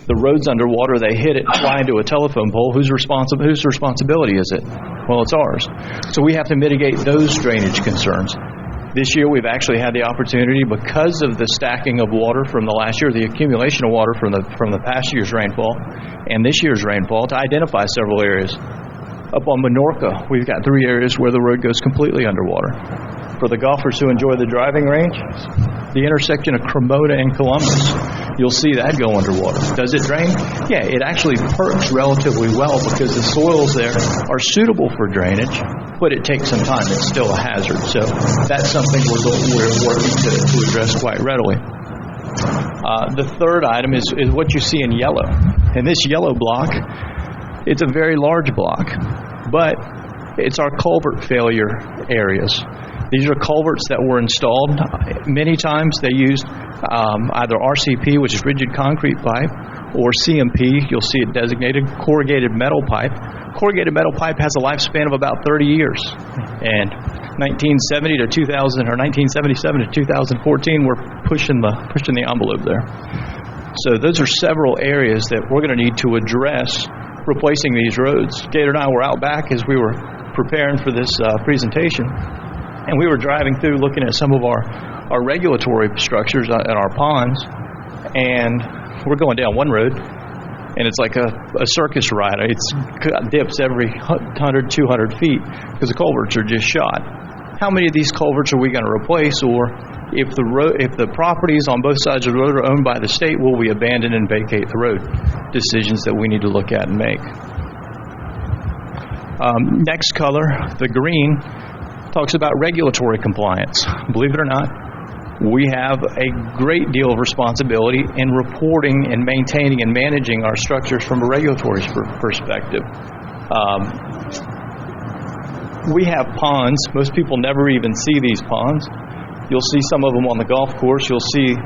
[SPEAKER 5] The road's underwater, they hit it, fly into a telephone pole. Whose responsibility is it? Well, it's ours. So we have to mitigate those drainage concerns. This year we've actually had the opportunity, because of the stacking of water from the last year, the accumulation of water from the past year's rainfall and this year's rainfall, to identify several areas. Up on Minorca, we've got 3 areas where the road goes completely underwater. For the golfers who enjoy the driving range, the intersection of Cremona and Columbus, you'll see that go underwater. Does it drain? Yeah, it actually perks relatively well because the soils there are suitable for drainage, but it takes some time. It's still a hazard. So that's something we're working to address quite readily. The third item is what you see in yellow. And this yellow block, it's a very large block, but it's our culvert failure areas. These are culverts that were installed. Many times they used either RCP, which is rigid concrete pipe, or CMP. You'll see it designated corrugated metal pipe. Corrugated metal pipe has a lifespan of about 30 years. And 1970 to 2000, or 1977 to 2014, we're pushing the envelope there. So those are several areas that we're going to need to address replacing these roads. Gator and I were out back as we were preparing for this presentation, and we were driving through looking at some of our regulatory structures at our ponds, and we're going down one road, and it's like a circus ride. It dips every 100, 200 feet because the culverts are just shot. How many of these culverts are we going to replace? Or if the properties on both sides of the road are owned by the state, will we abandon and vacate the road? Decisions that we need to look at and make. Next color, the green, talks about regulatory compliance. Believe it or not, we have a great deal of responsibility in reporting and maintaining and managing our structures from a regulatory perspective. We have ponds. Most people never even see these ponds. You'll see some of them on the golf course. You'll see,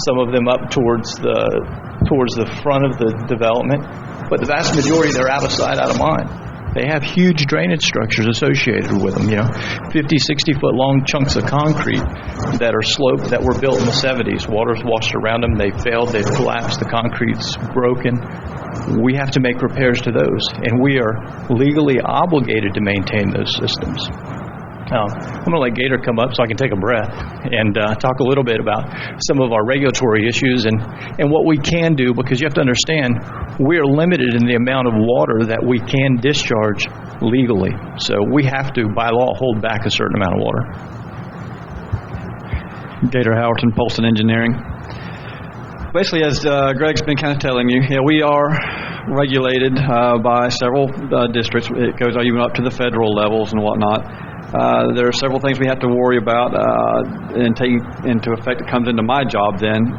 [SPEAKER 5] some of them up towards the front of the development. But the vast majority, they're out of sight, out of mind. They have huge drainage structures associated with them, 50, 60-foot long chunks of concrete that are sloped, that were built in the 70s. Water's washed around them. They failed. They've collapsed. The concrete's broken. We have to make repairs to those, and we are legally obligated to maintain those systems. I'm going to let Gator come up so I can take a breath and talk a little bit about some of our regulatory issues and what we can do, because you have to understand we are limited in the amount of water that we can discharge legally. So we have to, by law, hold back a certain amount of water.
[SPEAKER 14] Gator Howerton, Polson Engineering. Basically, as Greg's been kind of telling you, we are regulated by several districts. It goes even up to the federal levels and whatnot. There are several things we have to worry about and taking into effect that comes into my job then,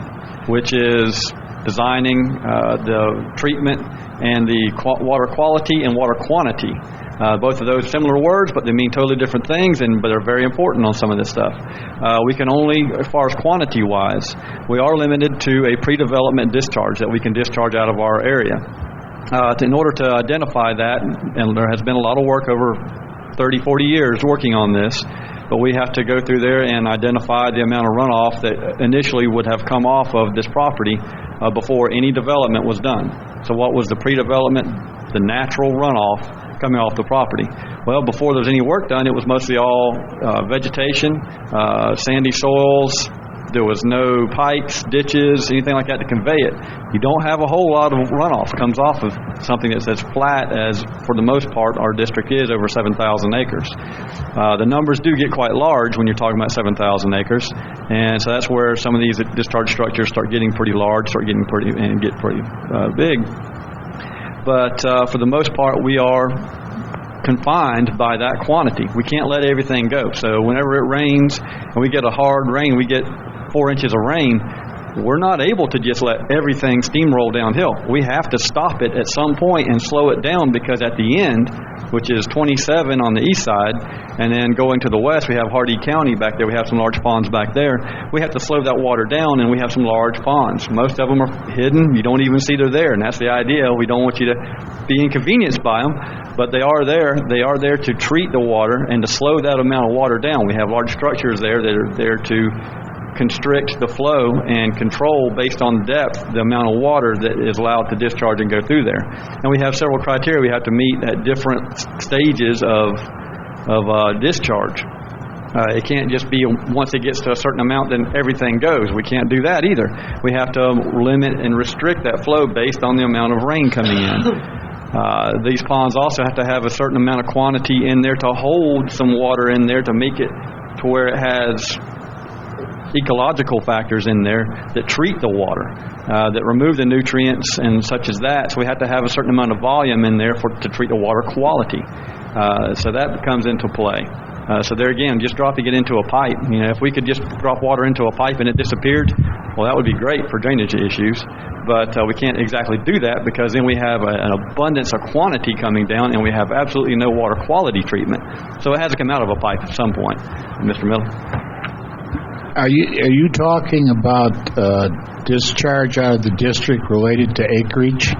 [SPEAKER 14] which is designing the treatment and the water quality and water quantity. Both of those similar words, but they mean totally different things, but they're very important on some of this stuff. We can only, as far as quantity-wise, we are limited to a pre-development discharge that we can discharge out of our area. In order to identify that, and there has been a lot of work over 30, 40 years working on this, but we have to go through there and identify the amount of runoff that initially would have come off of this property before any development was done. So what was the pre-development, the natural runoff coming off the property? Well, before there was any work done, it was mostly all vegetation, sandy soils. There was no pipes, ditches, anything like that to convey it. You don't have a whole lot of runoff comes off of something that's as flat as, for the most part, our district is, over 7,000 acres. The numbers do get quite large when you're talking about 7,000 acres, and so that's where some of these discharge structures start getting pretty large, get pretty big. But for the most part, we are confined by that quantity. We can't let everything go. So whenever it rains and we get a hard rain, we get 4 inches of rain, we're not able to just let everything steamroll downhill. We have to stop it at some point and slow it down, because at the end, which is 27 on the east side, and then going to the west, we have Hardee County back there. We have some large ponds back there. We have to slow that water down, and we have some large ponds. Most of them are hidden. You don't even see they're there, and that's the idea. We don't want you to be inconvenienced by them, but they are there. They are there to treat the water and to slow that amount of water down. We have large structures there that are there to constrict the flow and control, based on depth, the amount of water that is allowed to discharge and go through there. And we have several criteria we have to meet at different stages of discharge. It can't just be once it gets to a certain amount, then everything goes. We can't do that either. We have to limit and restrict that flow based on the amount of rain coming in. These ponds also have to have a certain amount of quantity in there to hold some water in there to make it to where it has ecological factors in there that treat the water, that remove the nutrients and such as that. So we have to have a certain amount of volume in there to treat the water quality. So that comes into play. So there again, just dropping it into a pipe. If we could just drop water into a pipe and it disappeared, Well, that would be great for drainage issues, but we can't exactly do that because then we have an abundance of quantity coming down and we have absolutely no water quality treatment. So it has to come out of a pipe at some point. Mr. Miller?
[SPEAKER 2] Are you talking about discharge out of the district related to acreage?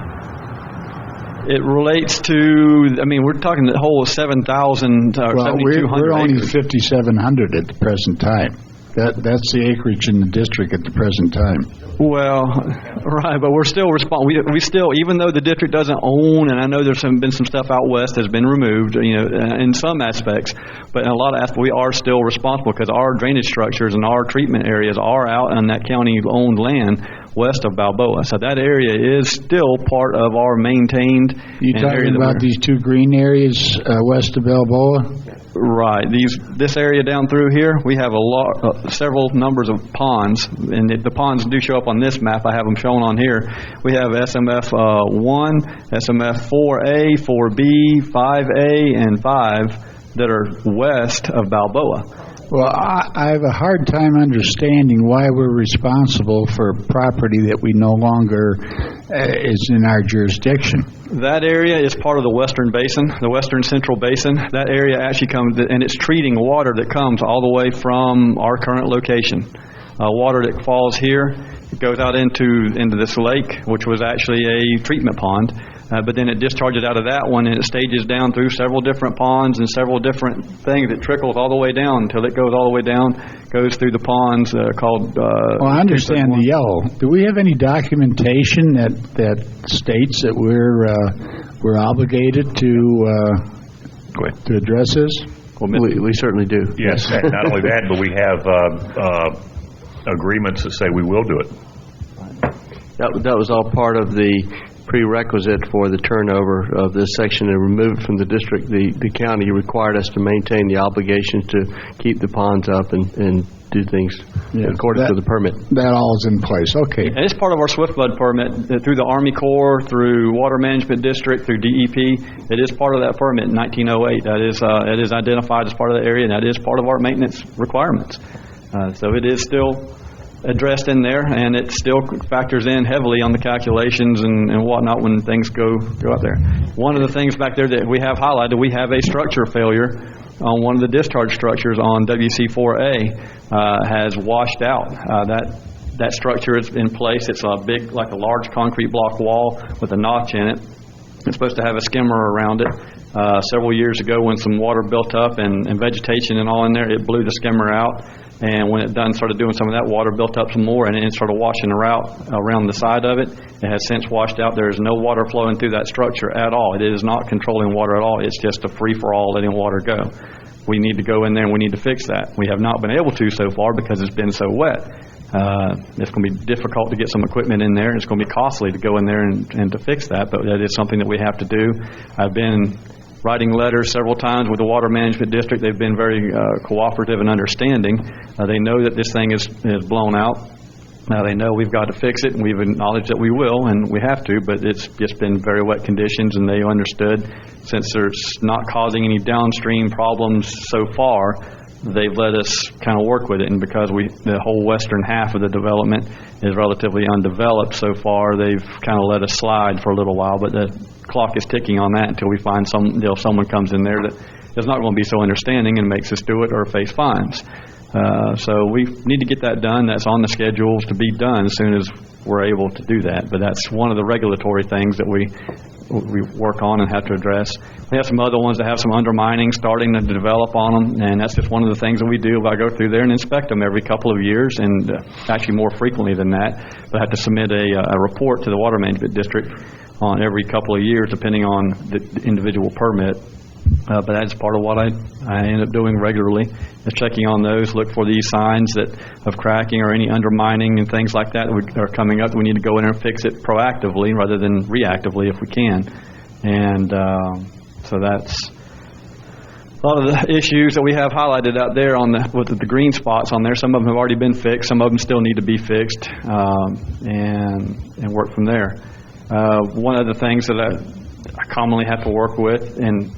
[SPEAKER 14] It relates to, we're talking the whole 7,000 or 7,200
[SPEAKER 2] we're only
[SPEAKER 14] acres.
[SPEAKER 2] 5,700 at the present time. That's the acreage in the district at the present time.
[SPEAKER 14] Well, right, but we're still we still, even though the district doesn't own, and I know there's been some stuff out west that's been removed, in some aspects, but in a lot of aspects we are still responsible because our drainage structures and our treatment areas are out on that county-owned land west of Balboa. So that area is still part of our maintained.
[SPEAKER 2] You talking about these two green areas west of Balboa?
[SPEAKER 14] Right. This area down through here, we have several numbers of ponds, and the ponds do show up on this map. I have them shown on here. We have SMF 1, SMF 4A, 4B, 5A, and 5 that are west of Balboa.
[SPEAKER 2] Well, I have a hard time understanding why we're responsible for property that we no longer is in our jurisdiction.
[SPEAKER 14] That area is part of the Western Basin, the Western Central Basin. That area actually comes, and it's treating water that comes all the way from our current location. Water that falls here, it goes out into this lake, which was actually a treatment pond. But then it discharges out of that one, and it stages down through several different ponds and several different things. It trickles all the way down until it goes all the way down, goes through the ponds called...
[SPEAKER 2] well, I understand the yellow. Do we have any documentation that states that we're obligated to address this?
[SPEAKER 7] Well, we certainly do.
[SPEAKER 15] Yes, and not only that, but we have agreements that say we will do it.
[SPEAKER 7] That was all part of the prerequisite for the turnover of this section and remove it from the district. The county required us to maintain the obligation to keep the ponds up and do things according to the permit. That all is in place. Okay.
[SPEAKER 14] And it's part of our Swift Flood permit through the Army Corps, through Water Management District, through DEP. It is part of that permit in 1908. It is identified as part of the area, and that is part of our maintenance requirements. So it is still addressed in there, and it still factors in heavily on the calculations and whatnot when things go up there. One of the things back there that we have highlighted, we have a structure failure on one of the discharge structures on WC4A has washed out. That structure is in place. It's a big, like a large concrete block wall with a notch in it. It's supposed to have a skimmer around it. Several years ago when some water built up and vegetation and all in there, it blew the skimmer out. And when it started doing some of that, water built up some more, and it started washing around the side of it. It has since washed out. There is no water flowing through that structure at all. It is not controlling water at all. It's just a free-for-all letting water go. We need to go in there and we need to fix that. We have not been able to so far because it's been so wet. It's going to be difficult to get some equipment in there. It's going to be costly to go in there and to fix that, but that is something that we have to do. I've been writing letters several times with the Water Management District. They've been very cooperative and understanding. They know that this thing is blown out. They know we've got to fix it, and we've acknowledged that we will, and we have to, but it's just been very wet conditions, and they understood. Since there's not causing any downstream problems so far, they've let us kind of work with it, and because the whole western half of the development is relatively undeveloped so far, they've kind of let us slide for a little while, but the clock is ticking on that until we find someone comes in there that is not going to be so understanding and makes us do it or face fines. So we need to get that done. That's on the schedule to be done as soon as we're able to do that, but that's one of the regulatory things that we work on and have to address. We have some other ones that have some undermining starting to develop on them, and that's just one of the things that we do. I go through there and inspect them every couple of years, and actually more frequently than that. But I have to submit a report to the Water Management District on every couple of years, depending on the individual permit. But that's part of what I end up doing regularly, is checking on those, look for these signs of cracking or any undermining and things like that are coming up. We need to go in and fix it proactively rather than reactively if we can. And so that's a lot of the issues that we have highlighted out there with the green spots on there. Some of them have already been fixed. Some of them still need to be fixed and work from there. One of the things that I commonly have to work with in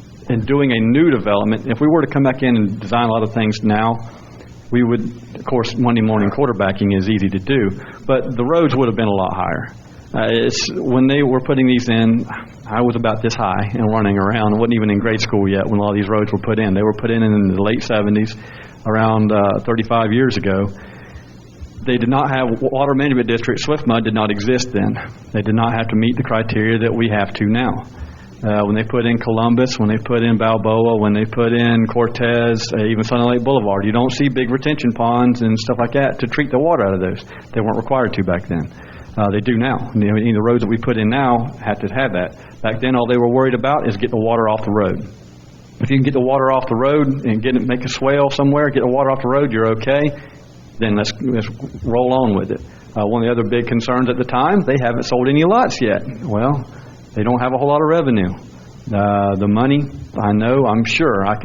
[SPEAKER 14] doing a new development, if we were to come back in and design a lot of things now, we would, of course, Monday morning quarterbacking is easy to do, but the roads would have been a lot higher. When they were putting these in, I was about this high and running around. I wasn't even in grade school yet when a lot of these roads were put in. They were put in the late 70s, around 35 years ago. They did not have water management district. Swift mud did not exist then. They did not have to meet the criteria that we have to now. When they put in Columbus, when they put in Balboa, when they put in Cortez, even Sun Lake Boulevard, you don't see big retention ponds and stuff like that to treat the water out of those. They weren't required to back then. They do now. The roads that we put in now have to have that. Back then, all they were worried about is get the water off the road. If you can get the water off the road and make a swale somewhere, get the water off the road, you're okay. Then let's roll on with it. One of the other big concerns at the time, they haven't sold any lots yet. Well, they don't have a whole lot of revenue. The money, I know, I'm sure. I've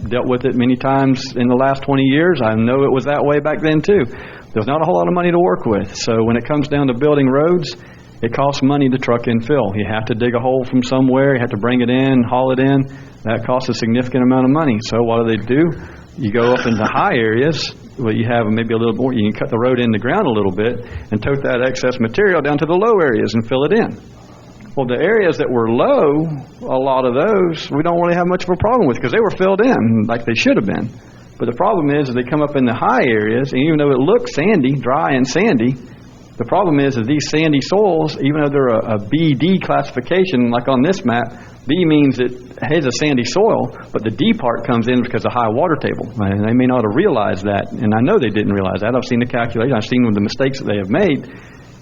[SPEAKER 14] dealt with it many times in the last 20 years. I know it was that way back then too. There's not a whole lot of money to work with. So when it comes down to building roads, it costs money to truck in fill. You have to dig a hole from somewhere. You have to bring it in, haul it in. That costs a significant amount of money. So what do? You go up into high areas. Well, you have maybe a little more. You can cut the road in the ground a little bit and tote that excess material down to the low areas and fill it in. Well, the areas that were low, a lot of those, we don't really have much of a problem with because they were filled in like they should have been. But the problem is they come up in the high areas, and even though it looks sandy, dry and sandy, the problem is these sandy soils, even though they're a BD classification, like on this map, B means it has a sandy soil, but the D part comes in because of high water table. And they may not have realized that, and I know they didn't realize that. I've seen the calculation. I've seen the mistakes that they have made,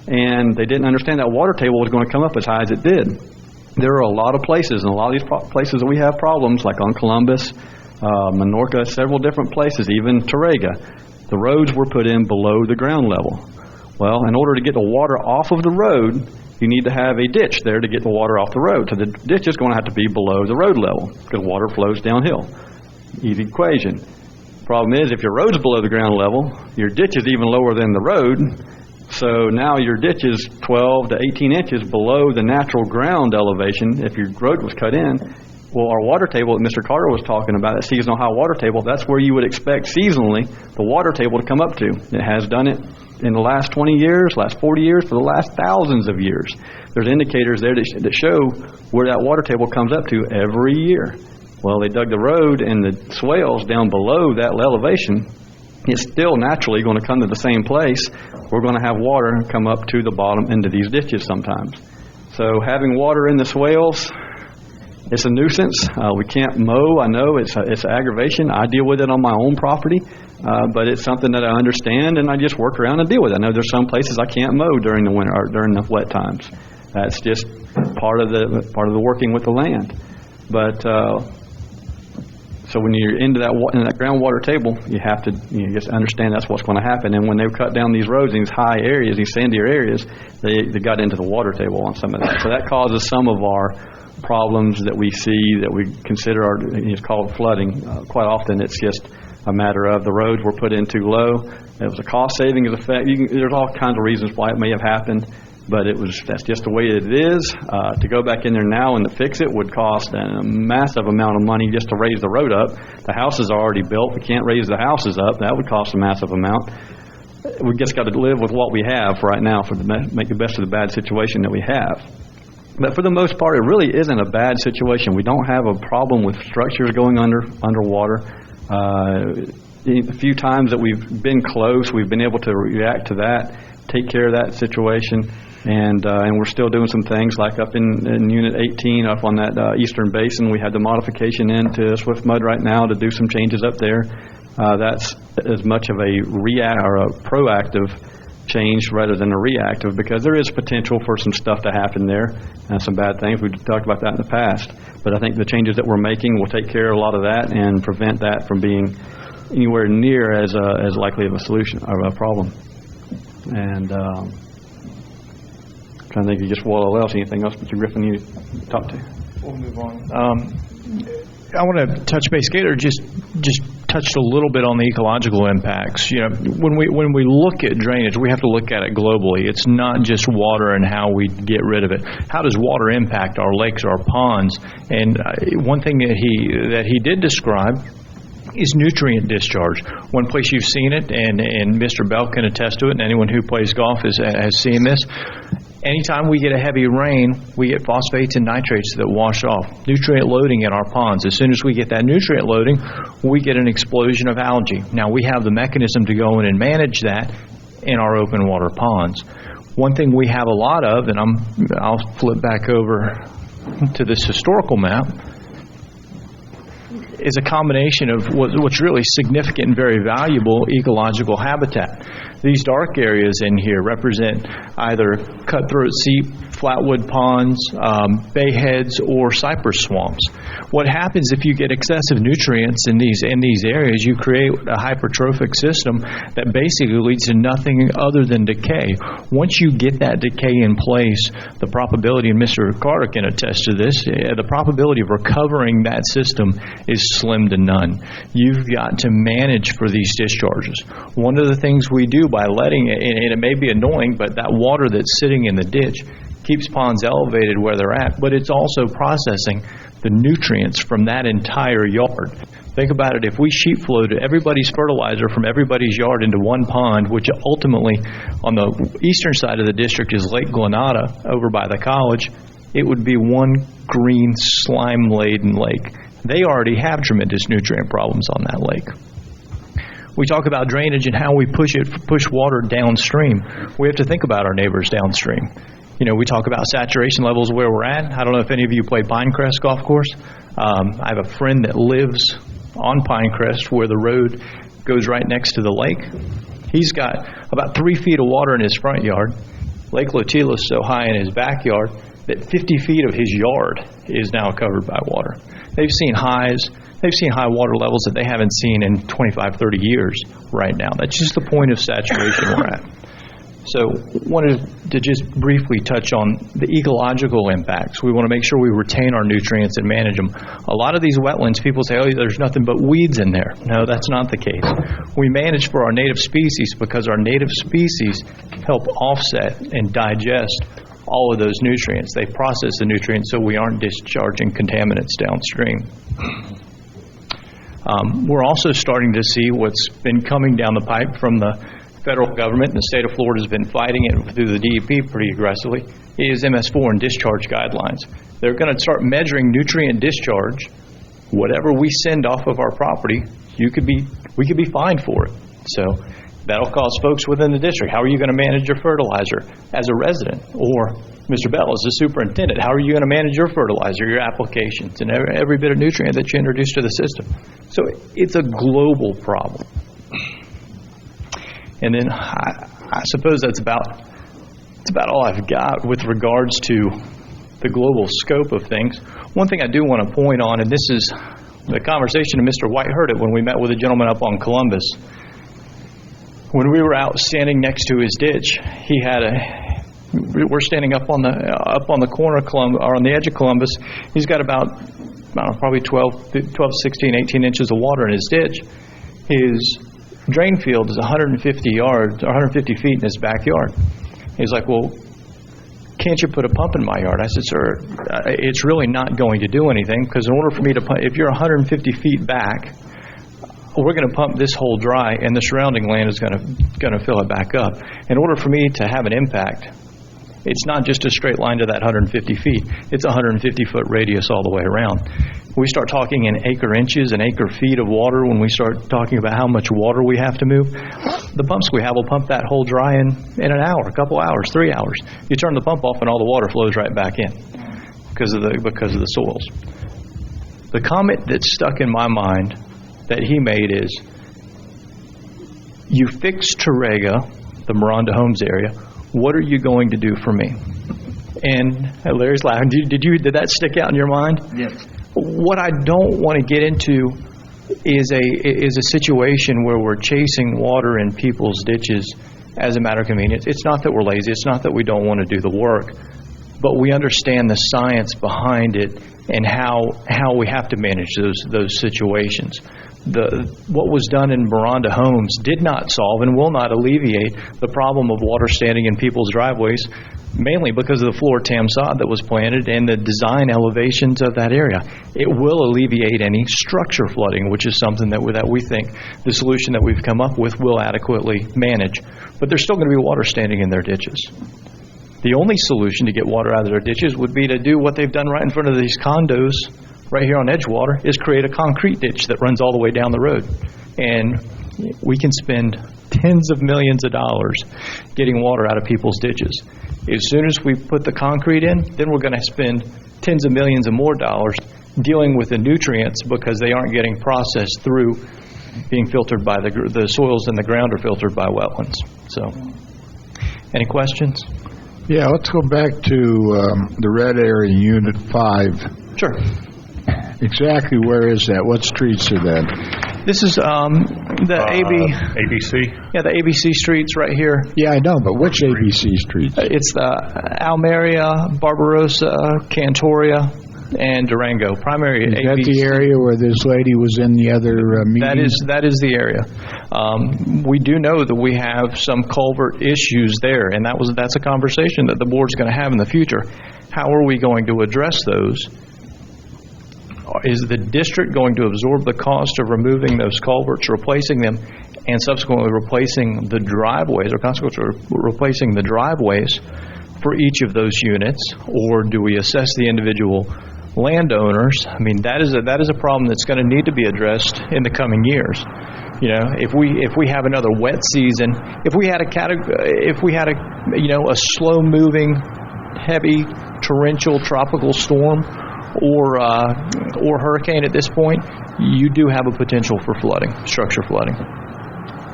[SPEAKER 14] and they didn't understand that water table was going to come up as high as it did. There are a lot of places, and a lot of these places that we have problems, like on Columbus, Minorca, several different places, even Torrega. The roads were put in below the ground level. Well, in order to get the water off of the road, you need to have a ditch there to get the water off the road. So the ditch is going to have to be below the road level because water flows downhill. Easy equation. Problem is, if your road's below the ground level, your ditch is even lower than the road. So now your ditch is 12 to 18 inches below the natural ground elevation if your road was cut in. Well, our water table that Mr. Carter was talking about, that seasonal high water table, that's where you would expect seasonally the water table to come up to. It has done it in the last 20 years, last 40 years, for the last thousands of years. There's indicators there that show where that water table comes up to every year. Well, they dug the road and the swales down below that elevation. It's still naturally going to come to the same place. We're going to have water come up to the bottom into these ditches sometimes. So having water in the swales, it's a nuisance. We can't mow. I know it's aggravation. I deal with it on my own property, but it's something that I understand, and I just work around and deal with it. I know there's some places I can't mow during the winter or during the wet times. That's just part of the working with the land. But so when you're into that groundwater table, you have to just understand that's what's going to happen. And when they cut down these roads in these high areas, these sandier areas, they got into the water table on some of that. So that causes some of our problems that we see that we consider it's called flooding. Quite often it's just a matter of the roads were put in too low. It was a cost savings effect. There's all kinds of reasons why it may have happened, but that's just the way it is. To go back in there now and to fix it would cost a massive amount of money just to raise the road up. The houses are already built. We can't raise the houses up. That would cost a massive amount. We just got to live with what we have right now make the best of the bad situation that we have. But for the most part, it really isn't a bad situation. We don't have a problem with structures going underwater. A few times that we've been close, we've been able to react to that, take care of that situation, and we're still doing some things like up in Unit 18, up on that eastern basin. We had the modification into Swift Mud right now to do some changes up there. That's as much of a proactive change rather than a reactive, because there is potential for some stuff to happen there and some bad things. We've talked about that in the past, but I think the changes that we're making will take care of a lot of that and prevent that from being anywhere near as likely of a solution or a problem. And I'm trying to think of just what else, anything else, Mr. Griffin, you talk to?
[SPEAKER 5] We'll move on. I want to touch base. Gator just touched a little bit on the ecological impacts. When we look at drainage, we have to look at it globally. It's not just water and how we get rid of it. How does water impact our lakes, our ponds? And one thing that he did describe is nutrient discharge. One place you've seen it, and Mr. Bell can attest to it, and anyone who plays golf has seen this. Anytime we get a heavy rain, we get phosphates and nitrates that wash off. Nutrient loading in our ponds. As soon as we get that nutrient loading, we get an explosion of algae. Now, we have the mechanism to go in and manage that in our open water ponds. One thing we have a lot of, and I'll flip back over to this historical map, is a combination of what's really significant and very valuable ecological habitat. These dark areas in here represent either cutthroat seep, flatwood ponds, bayheads, or cypress swamps. What happens if you get excessive nutrients in these areas, you create a hypertrophic system that basically leads to nothing other than decay. Once you get that decay in place, the probability, and Mr. Carter can attest to this, the probability of recovering that system is slim to none. You've got to manage for these discharges. One of the things we do by letting it, and it may be annoying, but that water that's sitting in the ditch keeps ponds elevated where they're at, but it's also processing the nutrients from that entire yard. Think about it, if we sheet flowed everybody's fertilizer from everybody's yard into one pond, which ultimately on the eastern side of the district is Lake Glenada over by the college, it would be one green slime-laden lake. They already have tremendous nutrient problems on that lake. We talk about drainage and how we push water downstream. We have to think about our neighbors downstream. You know, we talk about saturation levels where we're at. I don't know if any of you play Pinecrest Golf Course. I have a friend that lives on Pinecrest where the road goes right next to the lake. He's got about 3 feet of water in his front yard. Lake Lotila is so high in his backyard that 50 feet of his yard is now covered by water. They've seen high water levels that they haven't seen in 25, 30 years right now. That's just the point of saturation we're at. So wanted to just briefly touch on the ecological impacts. We want to make sure we retain our nutrients and manage them. A lot of these wetlands, people say, oh, there's nothing but weeds in there. No, that's not the case. We manage for our native species because our native species help offset and digest all of those nutrients. They process the nutrients so we aren't discharging contaminants downstream. We're also starting to see what's been coming down the pipe from the federal government, and the state of Florida has been fighting it through the DEP pretty aggressively, is MS4 and discharge guidelines. They're going to start measuring nutrient discharge. Whatever we send off of our property, we could be fined for it. So that'll cost folks within the district. How are you going to manage your fertilizer as a resident? Or, Mr. Bell, as the superintendent, how are you going to manage your fertilizer, your applications, and every bit of nutrient that you introduce to the system? So it's a global problem. And then I suppose that's about all I've got with regards to the global scope of things. One thing I do want to point on, and this is the conversation, and Mr. White heard it when we met with a gentleman up on Columbus. When we were out standing next to his ditch, we're standing up on the corner of Columbus, or on the edge of Columbus. He's got about, probably 12, 16, 18 inches of water in his ditch. His drain field is 150 yards, or 150 feet in his backyard. He's like, well, can't you put a pump in my yard? I said, sir, it's really not going to do anything, because in order for me to pump, if you're 150 feet back, we're going to pump this hole dry, and the surrounding land is going to fill it back up. In order for me to have an impact, it's not just a straight line to that 150 feet. It's a 150-foot radius all the way around. We start talking in acre inches and acre feet of water when we start talking about how much water we have to move. The pumps we have will pump that hole dry in an hour, a couple hours, 3 hours. You turn the pump off and all the water flows right back in because of the soils. The comment that's stuck in my mind that he made is, you fix Terrega, the Miranda Homes area, what are you going to do for me? And Larry's laughing. Did that stick out in your mind?
[SPEAKER 11] Yes.
[SPEAKER 5] What I don't want to get into is a situation where we're chasing water in people's ditches as a matter of convenience. It's not that we're lazy. It's not that we don't want to do the work. but we understand the science behind it and how we have to manage those situations. What was done in Miranda Homes did not solve and will not alleviate the problem of water standing in people's driveways, mainly because of the floor tam sod that was planted and the design elevations of that area. It will alleviate any structure flooding, which is something that we think the solution that we've come up with will adequately manage. But there's still going to be water standing in their ditches. The only solution to get water out of their ditches would be to do what they've done right in front of these condos right here on Edgewater, is create a concrete ditch that runs all the way down the road. And we can spend tens of millions of dollars getting water out of people's ditches. As soon as we put the concrete in, then we're going to spend tens of millions of more dollars dealing with the nutrients because they aren't getting processed through being filtered by the soils in the ground are filtered by wetlands. So, any questions?
[SPEAKER 2] Yeah, let's go back to the red area, Unit 5.
[SPEAKER 5] Sure.
[SPEAKER 2] Exactly where is that? What streets are that?
[SPEAKER 5] This is the
[SPEAKER 15] ABC?
[SPEAKER 5] Yeah, the ABC streets right here.
[SPEAKER 2] Yeah, I know, but which ABC streets?
[SPEAKER 5] It's the Almeria, Barbarossa, Cantoria, and Durango. Primary
[SPEAKER 2] Is
[SPEAKER 5] ABC.
[SPEAKER 2] that the area where this lady was in the other meeting?
[SPEAKER 5] That is the area. We do know that we have some culvert issues there, and that's a conversation that the board's going to have in the future. How are we going to address those? Is the district going to absorb the cost of removing those culverts, replacing them, and subsequently replacing the driveways, or consequently replacing the driveways for each of those units, or do we assess the individual landowners? I mean, that is a problem that's going to need to be addressed in the coming years. You know, if we have another wet season, if we had a slow moving, heavy torrential tropical storm or hurricane at this point, you do have a potential for flooding, structure flooding.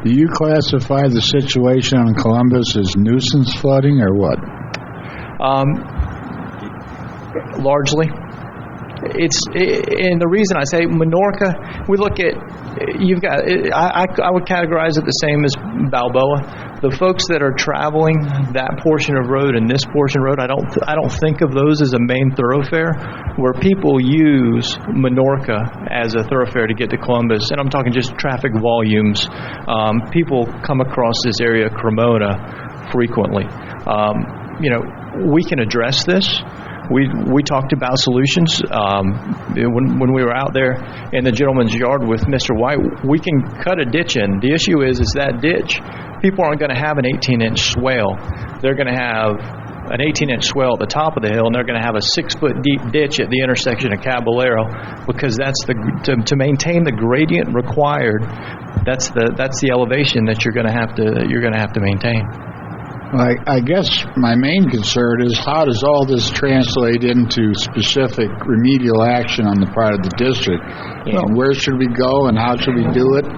[SPEAKER 2] Do you classify the situation on Columbus as nuisance flooding or what?
[SPEAKER 5] Largely. And the reason I say Minorca, we look at, I would categorize it the same as Balboa. The folks that are traveling that portion of road and this portion of road, I don't think of those as a main thoroughfare. Where people use Minorca as a thoroughfare to get to Columbus, and I'm talking just traffic volumes. People come across this area, Cremona, frequently. We can address this. We talked about solutions when we were out there in the gentleman's yard with Mr. White. We can cut a ditch in. The issue is that ditch, people aren't going to have an 18-inch swale. They're going to have an 18-inch swale at the top of the hill, and they're going to have a 6-foot deep ditch at the intersection of Caballero, because that's to maintain the gradient required. That's the elevation that you're going to have to maintain.
[SPEAKER 2] I guess my main concern is, how does all this translate into specific remedial action on the part of the district? And where should we go, and how should we do it,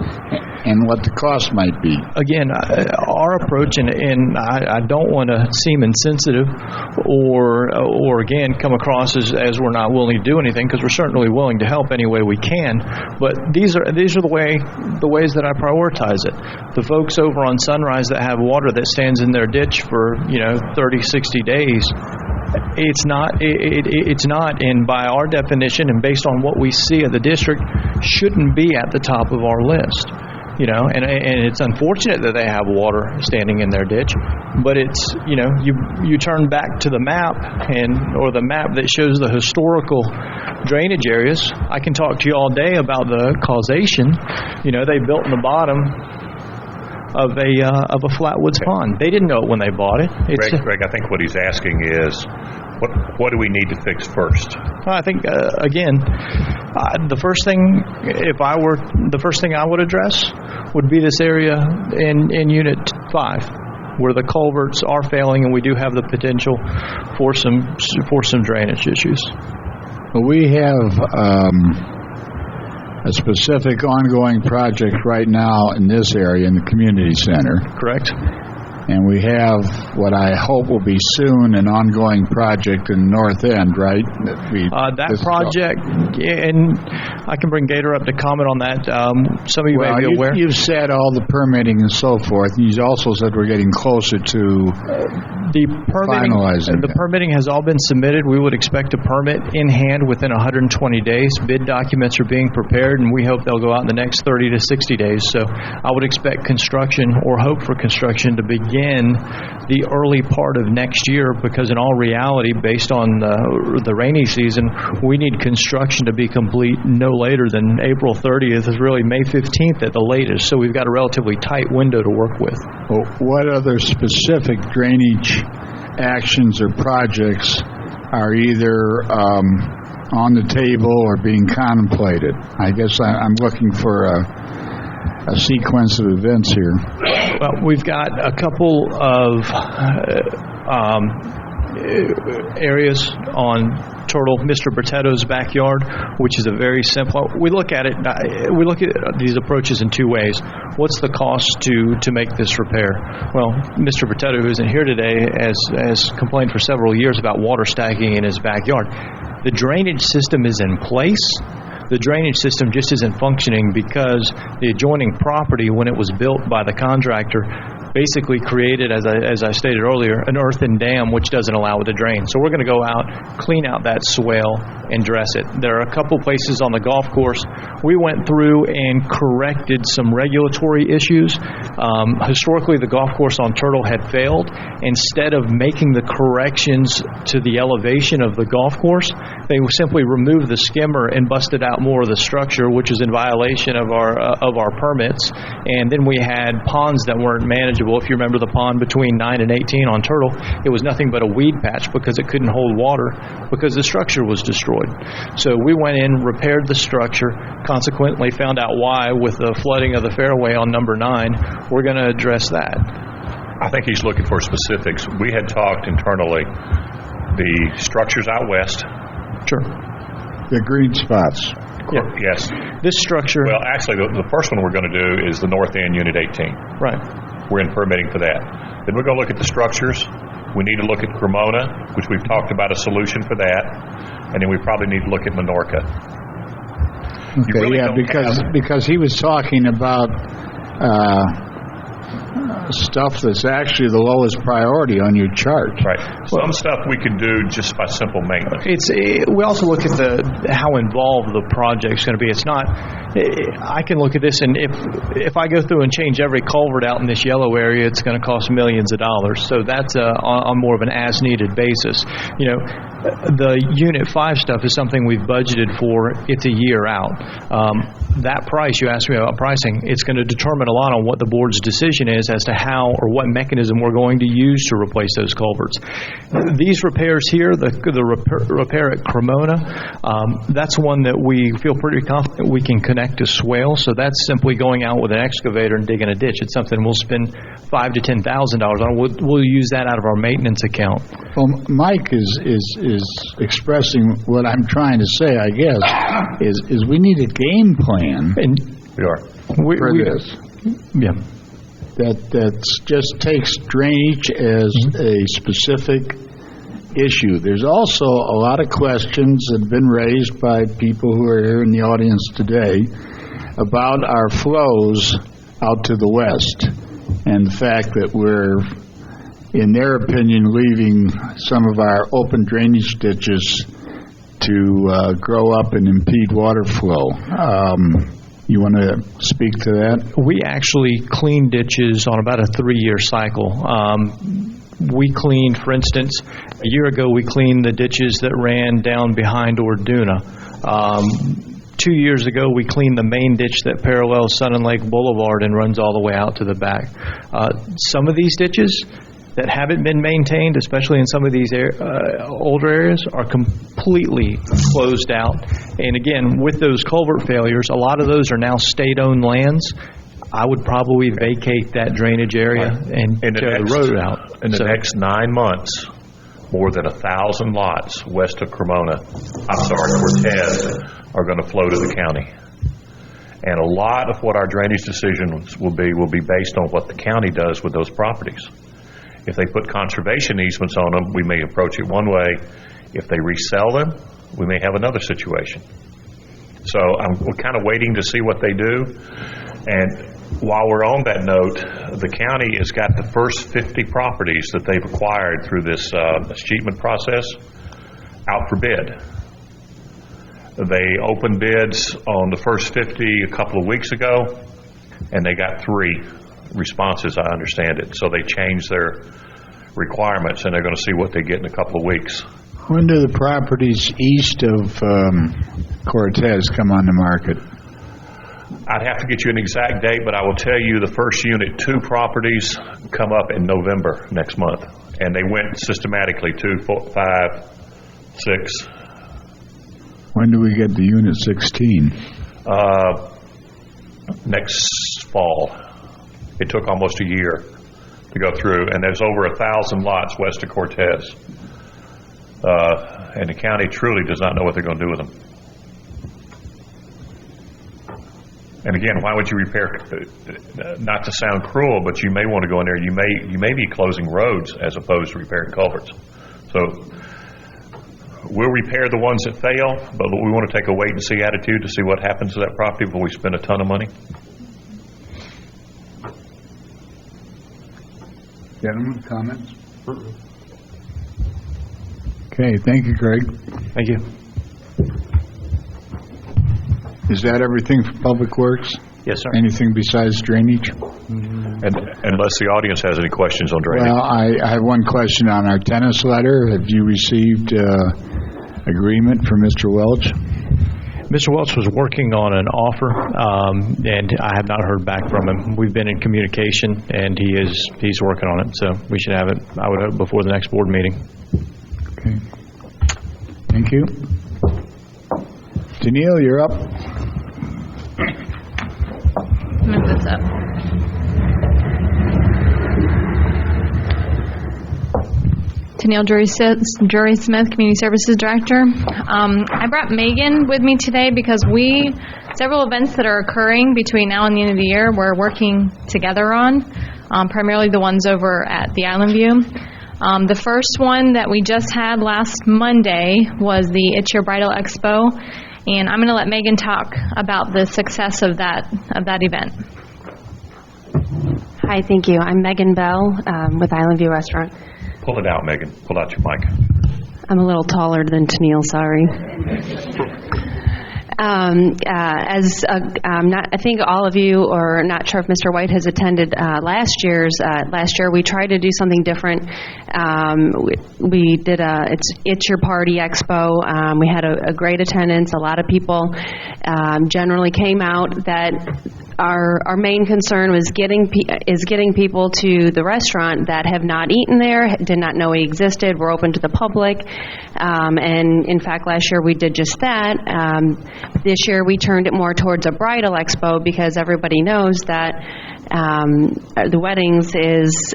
[SPEAKER 2] and what the cost might be? Again,
[SPEAKER 5] Our approach, and I don't want to seem insensitive or again come across as we're not willing to do anything, because we're certainly willing to help any way we can. But these are the ways that I prioritize it. The folks over on Sunrise that have water that stands in their ditch for 30, 60 days. It's not, and by our definition and based on what we see at the district, shouldn't be at the top of our list. And it's unfortunate that they have water standing in their ditch, but it's, you turn back to the map or the map that shows the historical drainage areas. I can talk to you all day about the causation. They built in the bottom of a flatwoods pond. They didn't know it when they bought it.
[SPEAKER 15] Greg, I think what he's asking is, what do we need to fix first?
[SPEAKER 5] I think the first thing I would address would be this area in Unit 5, where the culverts are failing, and we do have the potential for some drainage issues.
[SPEAKER 2] Well, we have a specific ongoing project right now in this area in the community center.
[SPEAKER 5] Correct.
[SPEAKER 2] And we have what I hope will be soon an ongoing project in North End, right?
[SPEAKER 14] That project, and I can bring Gator up to comment on that. Some of you may be aware.
[SPEAKER 2] You've said all the permitting and so forth. And you also said we're getting closer to finalizing.
[SPEAKER 14] The permitting has all been submitted. We would expect a permit in hand within 120 days. Bid documents are being prepared, and we hope they'll go out in the next 30 to 60 days. So I would expect construction or hope for construction to begin the early part of next year, because in all reality, based on the rainy season, we need construction to be complete no later than April 30th, is really May 15th at the latest. So we've got a relatively tight window to work with.
[SPEAKER 2] Well, what other specific drainage actions or projects are either on the table or being contemplated? I guess I'm looking for a sequence of events here.
[SPEAKER 14] Well, we've got a couple of areas on Mr. Bertetto's backyard, which is a very simple. We look at these approaches in two ways. What's the cost to make this repair? Well, Mr. Bertetto, who isn't here today, has complained for several years about water stacking in his backyard. The drainage system is in place. The drainage system just isn't functioning because the adjoining property, when it was built by the contractor, basically created, as I stated earlier, an earthen dam which doesn't allow it to drain. So we're going to go out, clean out that swale, and dress it. There are a couple places on the golf course. We went through and corrected some regulatory issues. Historically, the golf course on Turtle had failed. Instead of making the corrections to the elevation of the golf course, they simply removed the skimmer and busted out more of the structure, which is in violation of our permits. And then we had ponds that weren't manageable. If you remember the pond between 9 and 18 on Turtle, it was nothing but a weed patch because it couldn't hold water because the structure was destroyed. So we went in, repaired the structure, consequently found out why with the flooding of the fairway on number 9. We're going to address that.
[SPEAKER 15] I think he's looking for specifics. We had talked internally, the structures out west.
[SPEAKER 14] Sure.
[SPEAKER 2] The green spots.
[SPEAKER 15] Yeah. Yes.
[SPEAKER 14] This structure.
[SPEAKER 15] Well, actually, the first one we're going to do is the North End Unit 18.
[SPEAKER 14] Right.
[SPEAKER 15] We're in permitting for that. Then we're going to look at the structures. We need to look at Cremona, which we've talked about a solution for that. And then we probably need to look at Menorca.
[SPEAKER 2] Okay, really because he was talking about stuff that's actually the lowest priority on your chart.
[SPEAKER 15] Right. Some stuff we can do just by simple maintenance.
[SPEAKER 14] We also look at how involved the project's going to be. It's not. I can look at this, and if I go through and change every culvert out in this yellow area, it's going to cost millions of dollars. So that's on more of an as-needed basis. You know, the Unit 5 stuff is something we've budgeted for. It's a year out. That price, you asked me about pricing, it's going to determine a lot on what the board's decision is as to how or what mechanism we're going to use to replace those culverts. These repairs here, the repair at Cremona, that's one that we feel pretty confident we can connect to swale. So that's simply going out with an excavator and digging a ditch. It's something we'll spend $5,000 to $10,000 on. We'll use that out of our maintenance account.
[SPEAKER 2] Well, Mike is expressing what I'm trying to say, I guess, is we need a game plan.
[SPEAKER 14] And
[SPEAKER 15] we are
[SPEAKER 2] for this.
[SPEAKER 14] Yeah.
[SPEAKER 2] That just takes drainage as a specific issue. There's also a lot of questions that have been raised by people who are here in the audience today about our flows out to the west and the fact that we're, in their opinion, leaving some of our open drainage ditches to grow up and impede water flow. You want to speak to that?
[SPEAKER 14] We actually clean ditches on about a 3-year cycle. We cleaned, for instance, a year ago we cleaned the ditches that ran down behind Orduna. 2 years ago we cleaned the main ditch that parallels Sun and Lake Boulevard and runs all the way out to the back. Some of these ditches that haven't been maintained, especially in some of these older areas, are completely closed out. And again, with those culvert failures, a lot of those are now state-owned lands. I would probably vacate that drainage area and tear the road out.
[SPEAKER 15] In the next 9 months, more than 1,000 lots west of Cortez are going to flow to the county. And a lot of what our drainage decisions will be based on what the county does with those properties. If they put conservation easements on them, we may approach it one way. If they resell them, we may have another situation. So we're kind of waiting to see what they do. And while we're on that note, the county has got the first 50 properties that they've acquired through this achievement process out for bid. They opened bids on the first 50 a couple of weeks ago, and they got 3 responses, I understand it. So they changed their requirements, and they're going to see what they get in a couple of weeks.
[SPEAKER 2] When do the properties east of Cortez come on the market?
[SPEAKER 15] I'd have to get you an exact date, but I will tell you the first Unit 2 properties come up in November next month. And they went systematically 2, 4, 5, 6.
[SPEAKER 2] When do we get the Unit 16?
[SPEAKER 15] Next fall. It took almost a year to go through, and there's over 1,000 lots west of Cortez. And the county truly does not know what they're going to do with them. And again, why would you repair? Not to sound cruel, but you may want to go in there. You may be closing roads as opposed to repairing culverts. So we'll repair the ones that fail, but we want to take a wait and see attitude to see what happens to that property before we spend a ton of money.
[SPEAKER 2] Gentlemen, comments? Okay, thank you, Craig.
[SPEAKER 5] Thank you.
[SPEAKER 2] Is that everything for Public Works?
[SPEAKER 5] Yes, sir.
[SPEAKER 2] Anything besides drainage?
[SPEAKER 15] And unless the audience has any questions on drainage.
[SPEAKER 2] Well, I have one question on our tennis letter. Have you received agreement from Mr. Welch?
[SPEAKER 5] Mr. Welch was working on an offer, and I have not heard back from him. We've been in communication, and he's working on it, so we should have it, I would hope, before the next board meeting.
[SPEAKER 2] Okay. Thank you. Danielle, you're up.
[SPEAKER 16] Move this up. Tennille Drury Smith, Community Services Director. I brought Megan with me today because several events that are occurring between now and the end of the year we're working together on, primarily the ones over at the Island View. The first one that we just had last Monday was the It's Your Bridal Expo, and I'm going to let Megan talk about the success of that event.
[SPEAKER 17] Hi, thank you. I'm Megan Bell with Island View Restaurant.
[SPEAKER 15] Pull it out, Megan. Pull out your mic.
[SPEAKER 17] I'm a little taller than Tennille, sorry. I think all of you, or not sure if Mr. White has attended last year we tried to do something different. We did It's Your Party Expo. We had a great attendance. A lot of people generally came out. That our main concern was getting people to the restaurant that have not eaten there, did not know we existed, were open to the public. And in fact, last year we did just that. This year we turned it more towards a bridal expo because everybody knows that the weddings is,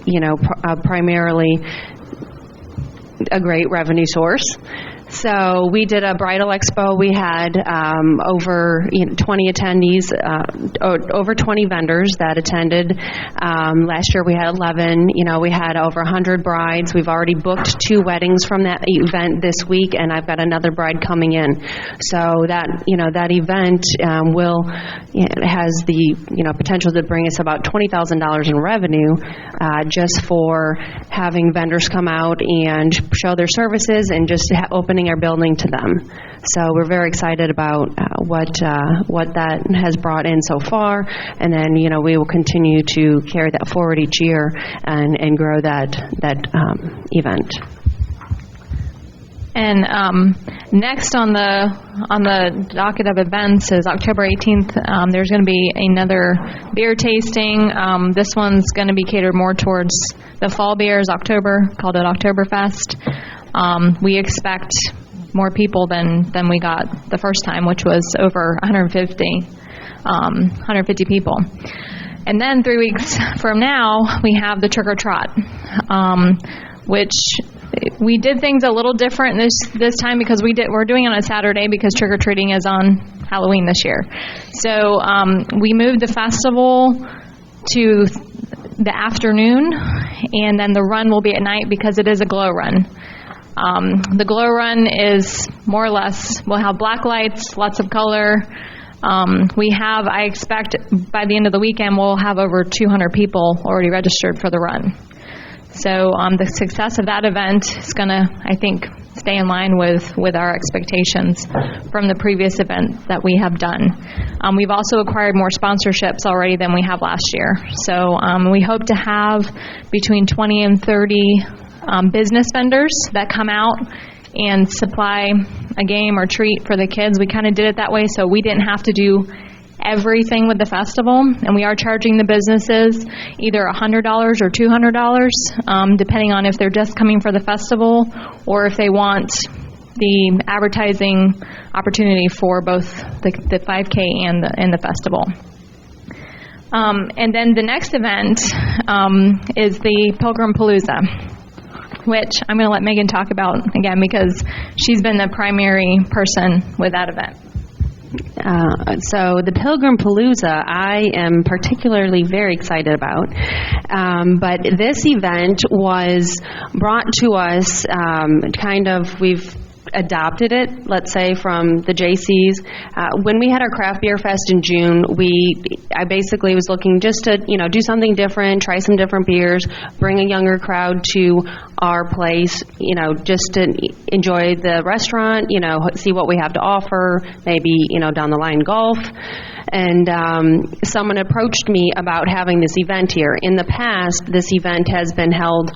[SPEAKER 17] primarily a great revenue source. So we did a bridal expo. We had over 20 attendees, over 20 vendors that attended. Last year we had 11. We had over 100 brides. We've already booked 2 weddings from that event this week, and I've got another bride coming in. So that event has the potential to bring us about $20,000 in revenue just for having vendors come out and show their services and just opening our building to them. So we're very excited about what that has brought in so far, and then we will continue to carry that forward each year and grow that event.
[SPEAKER 16] And next on the docket of events is October 18th. There's going to be another beer tasting. This one's going to be catered more towards the fall beers, October, called it Oktoberfest. We expect more people than we got the first time, which was over 150 people. And then 3 weeks from now, we have the Trick or Trot, which we did things a little different this time because we're doing it on a Saturday because trick or treating is on Halloween this year. So we moved the festival to the afternoon, and then the run will be at night because it is a glow run. The glow run is more or less, we'll have black lights, lots of color. I expect by the end of the weekend we'll have over 200 people already registered for the run. So the success of that event is going to, I think, stay in line with our expectations from the previous event that we have done. We've also acquired more sponsorships already than we have last year. So we hope to have between 20 and 30 business vendors that come out and supply a game or treat for the kids. We kind of did it that way so we didn't have to do everything with the festival, and we are charging the businesses either $100 or $200, depending on if they're just coming for the festival or if they want the advertising opportunity for both the 5K and the festival. And then the next event is the Pilgrim Palooza, which I'm going to let Megan talk about again because she's been the primary person with that event.
[SPEAKER 17] So the Pilgrim Palooza, I am particularly very excited about. But this event was brought to us we've adopted it, let's say, from the JCs. When we had our craft beer fest in June, I basically was looking just to, do something different, try some different beers, bring a younger crowd to our place, just to enjoy the restaurant, see what we have to offer, maybe, down the line golf. And someone approached me about having this event here. In the past, this event has been held,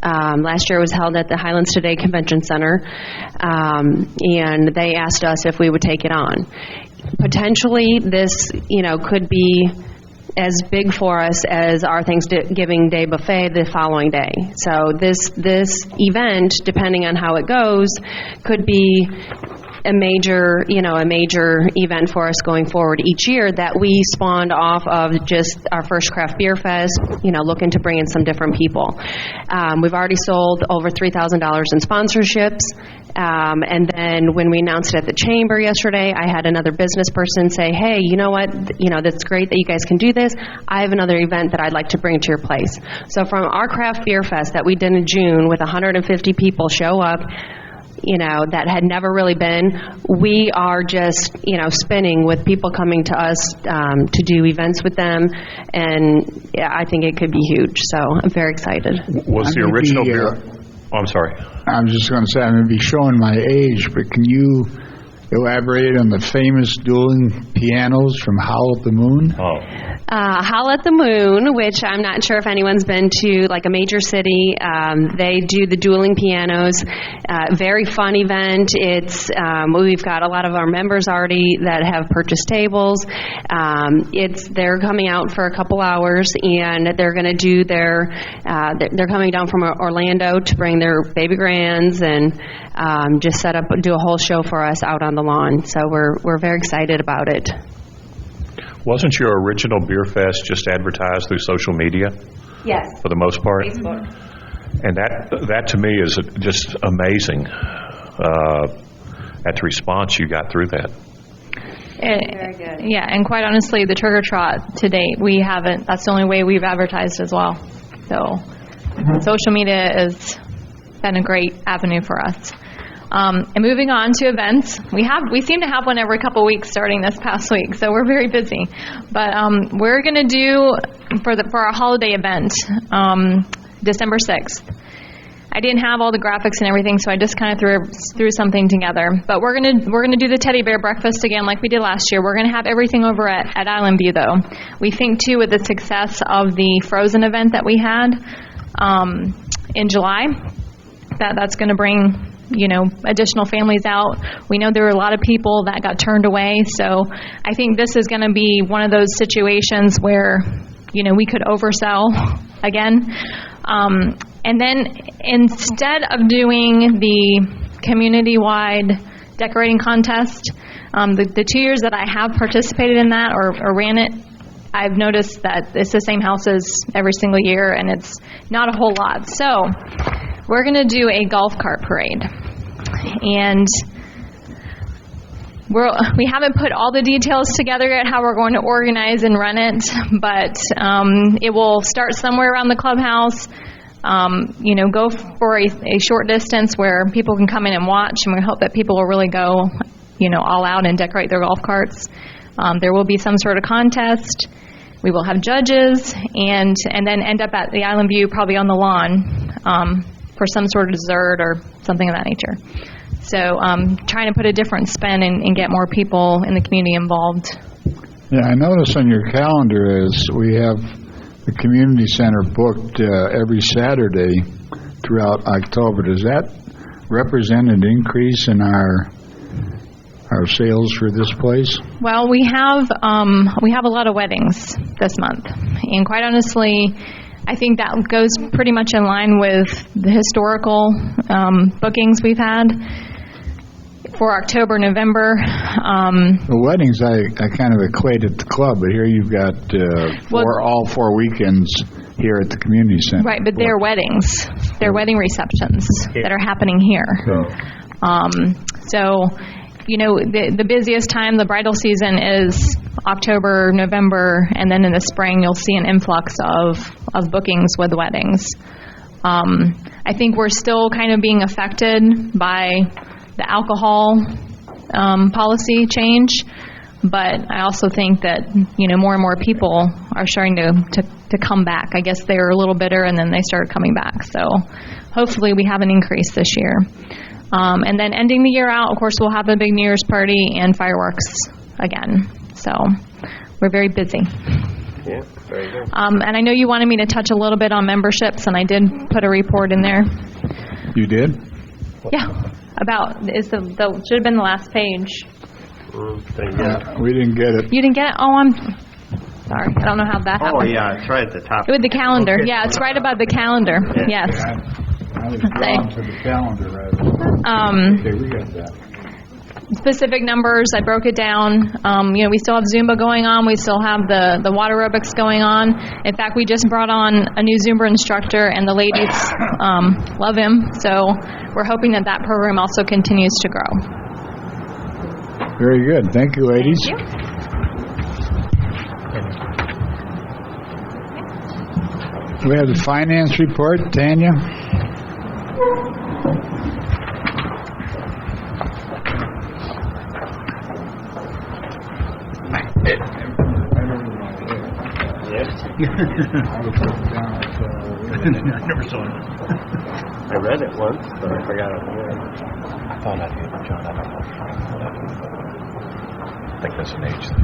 [SPEAKER 17] last year it was held at the Highlands Today Convention Center, and they asked us if we would take it on. Potentially, this, could be as big for us as our Thanksgiving Day buffet the following day. So this event, depending on how it goes, could be a major event for us going forward each year that we spawned off of just our first craft beer fest, looking to bring in some different people. We've already sold over $3,000 in sponsorships. And then when we announced it at the chamber yesterday, I had another business person say, hey, you know what, that's great that you guys can do this. I have another event that I'd like to bring to your place. So from our craft beer fest that we did in June with 150 people show up, that had never really been, we are just, spinning with people coming to us to do events with them, and I think it could be huge, so I'm very excited.
[SPEAKER 15] Was the original beer... Oh, I'm sorry.
[SPEAKER 2] I'm just going to say I'm going to be showing my age, but can you elaborate on the famous dueling pianos from Howl at the Moon?
[SPEAKER 17] Howl at the Moon, which I'm not sure if anyone's been to, like a major city. They do the dueling pianos. Very fun event. It's we've got a lot of our members already that have purchased tables. They're coming out for a couple hours, and they're going to do they're coming down from Orlando to bring their baby grands and just do a whole show for us out on the lawn. So we're very excited about it.
[SPEAKER 15] Wasn't your original beer fest just advertised through social media?
[SPEAKER 17] Yes.
[SPEAKER 15] For the most part?
[SPEAKER 17] Facebook.
[SPEAKER 15] And that to me is just amazing at the response you got through that.
[SPEAKER 17] Very good.
[SPEAKER 16] Yeah, and quite honestly, the Trigger Trot to date, we haven't, that's the only way we've advertised as well. So social media has been a great avenue for us. And moving on to events, we seem to have one every couple weeks starting this past week, so we're very busy. But we're going to do for our holiday event, December 6th. I didn't have all the graphics and everything, so I just kind of threw something together. But we're gonna do the teddy bear breakfast again, like we did last year. We're gonna have everything over at Island View, though. We think too, with the success of the Frozen event that we had in July, that's going to bring additional families out. We know there were a lot of people that got turned away, so I think this is going to be one of those situations where we could oversell again. And then instead of doing the community-wide decorating contest, the 2 years that I have participated in that or ran it, I've noticed that it's the same houses every single year, and it's not a whole lot. So we're going to do a golf cart parade. And We haven't put all the details together yet, how we're going to organize and run it, but it will start somewhere around the clubhouse, go for a short distance where people can come in and watch, and we hope that people will really go, all out and decorate their golf carts. There will be some sort of contest. We will have judges, and then end up at the Island View, probably on the lawn, for some sort of dessert or something of that nature. So trying to put a different spin and get more people in the community involved.
[SPEAKER 2] Yeah, I notice on your calendar is we have the community center booked every Saturday throughout October. Does that represent an increase in our sales for this place?
[SPEAKER 16] Well, we have a lot of weddings this month, and quite honestly, I think that goes pretty much in line with the historical bookings we've had for October, November.
[SPEAKER 2] The weddings, I kind of equate at the club, but here you've got all 4 weekends here at the community center.
[SPEAKER 16] Right, but they're weddings. They're wedding receptions that are happening here. So, the busiest time, the bridal season, is October, November, and then in the spring you'll see an influx of bookings with weddings. I think we're still kind of being affected by the alcohol policy change, but I also think that more and more people are starting to come back. I guess they were a little bitter and then they started coming back. So hopefully we have an increase this year. And then ending the year out, of course, we'll have a big New Year's party and fireworks again. So we're very busy.
[SPEAKER 3] Yeah, very good.
[SPEAKER 16] And I know you wanted me to touch a little bit on memberships, and I did put a report in there.
[SPEAKER 2] You did?
[SPEAKER 16] Yeah. Should have been the last page.
[SPEAKER 2] We didn't get it.
[SPEAKER 16] You didn't get it? Oh, I'm sorry. I don't know how that happened.
[SPEAKER 3] Oh, yeah, it's right at the top.
[SPEAKER 16] With the calendar. Okay. Yeah, it's right above the calendar. Yes.
[SPEAKER 2] I was drawn to the calendar rather. Okay, we got that.
[SPEAKER 16] Specific numbers, I broke it down. We still have Zumba going on. We still have the water aerobics going on. In fact, we just brought on a new Zumba instructor, and the ladies love him. So we're hoping that program also continues to grow.
[SPEAKER 2] Very good. Thank you, ladies.
[SPEAKER 16] Thank you.
[SPEAKER 2] We have the finance report. Tanya?
[SPEAKER 11] I never saw it.
[SPEAKER 3] I read it once, but I forgot it again.
[SPEAKER 15] I thought I'd hear John. I don't know. I think that's an age thing.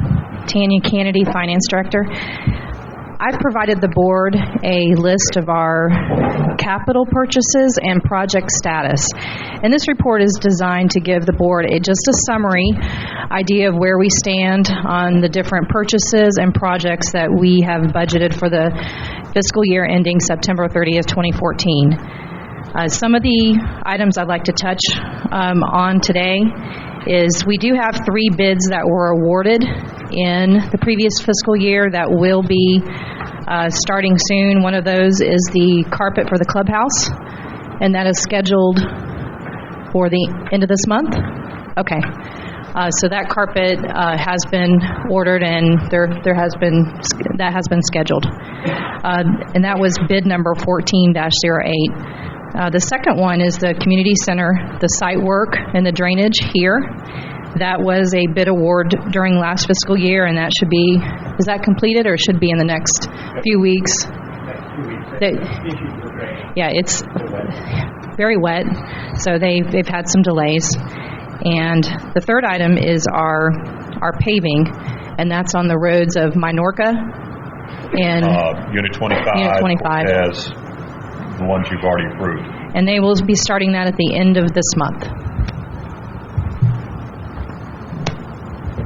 [SPEAKER 18] Tanya Kennedy, Finance Director. I've provided the board a list of our capital purchases and project status. And this report is designed to give the board just a summary idea of where we stand on the different purchases and projects that we have budgeted for the fiscal year ending September 30th, 2014. Some of the items I'd like to touch on today is we do have 3 bids that were awarded in the previous fiscal year that will be starting soon. One of those is the carpet for the clubhouse, and that is scheduled for the end of this month. Okay. So that carpet has been ordered, and that has been scheduled. And that was bid number 14-08. The second one is the community center, the site work and the drainage here. That was a bid award during last fiscal year, and that should be, is that completed or should be in the next few weeks? Yeah, it's very wet, so they've had some delays. And the third item is our paving, and that's on the roads of Minorca and
[SPEAKER 15] Unit 25.
[SPEAKER 18] Unit 25.
[SPEAKER 15] As the ones you've already approved.
[SPEAKER 18] And they will be starting that at the end of this month.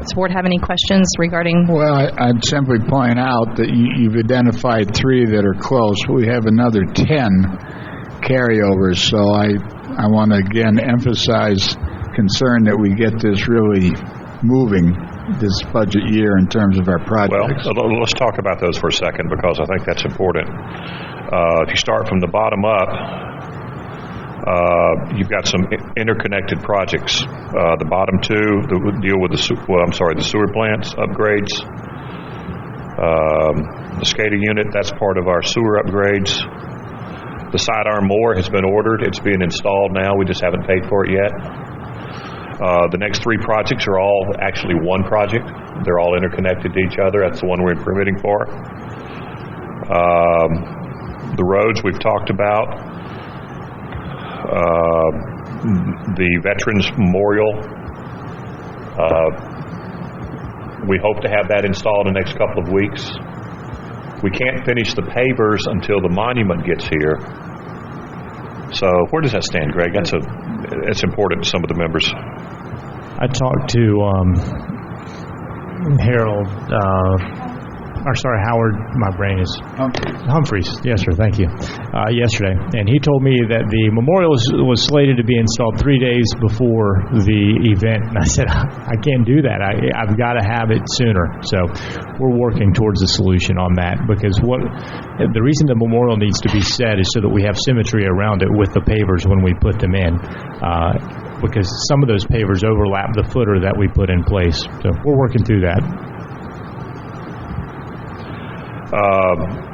[SPEAKER 18] Does the board have any questions regarding?
[SPEAKER 2] Well, I'd simply point out that you've identified 3 that are close. We have another 10 carryovers, so I want to again emphasize concern that we get this really moving this budget year in terms of our projects.
[SPEAKER 15] Well, let's talk about those for a second, because I think that's important. If you start from the bottom up, You've got some interconnected projects. The bottom two deal with the sewer plants upgrades. The SCADA unit, that's part of our sewer upgrades. The sidearm mower has been ordered. It's being installed now. We just haven't paid for it yet. The next three projects are all actually one project. They're all interconnected to each other. That's the one we're permitting for. The roads we've talked about. The Veterans Memorial. We hope to have that installed in the next couple of weeks. We can't finish the pavers until the monument gets here. So where does that stand, Greg? That's important to some of the members.
[SPEAKER 19] I talked to Howard, my brain is... Humphreys, yes sir, thank you, yesterday. And he told me that the memorial was slated to be installed 3 days before the event. And I said, I can't do that. I've got to have it sooner. So we're working towards a solution on that, because the reason the memorial needs to be set is so that we have symmetry around it with the pavers when we put them in. Because some of those pavers overlap the footer that we put in place. So we're working through that.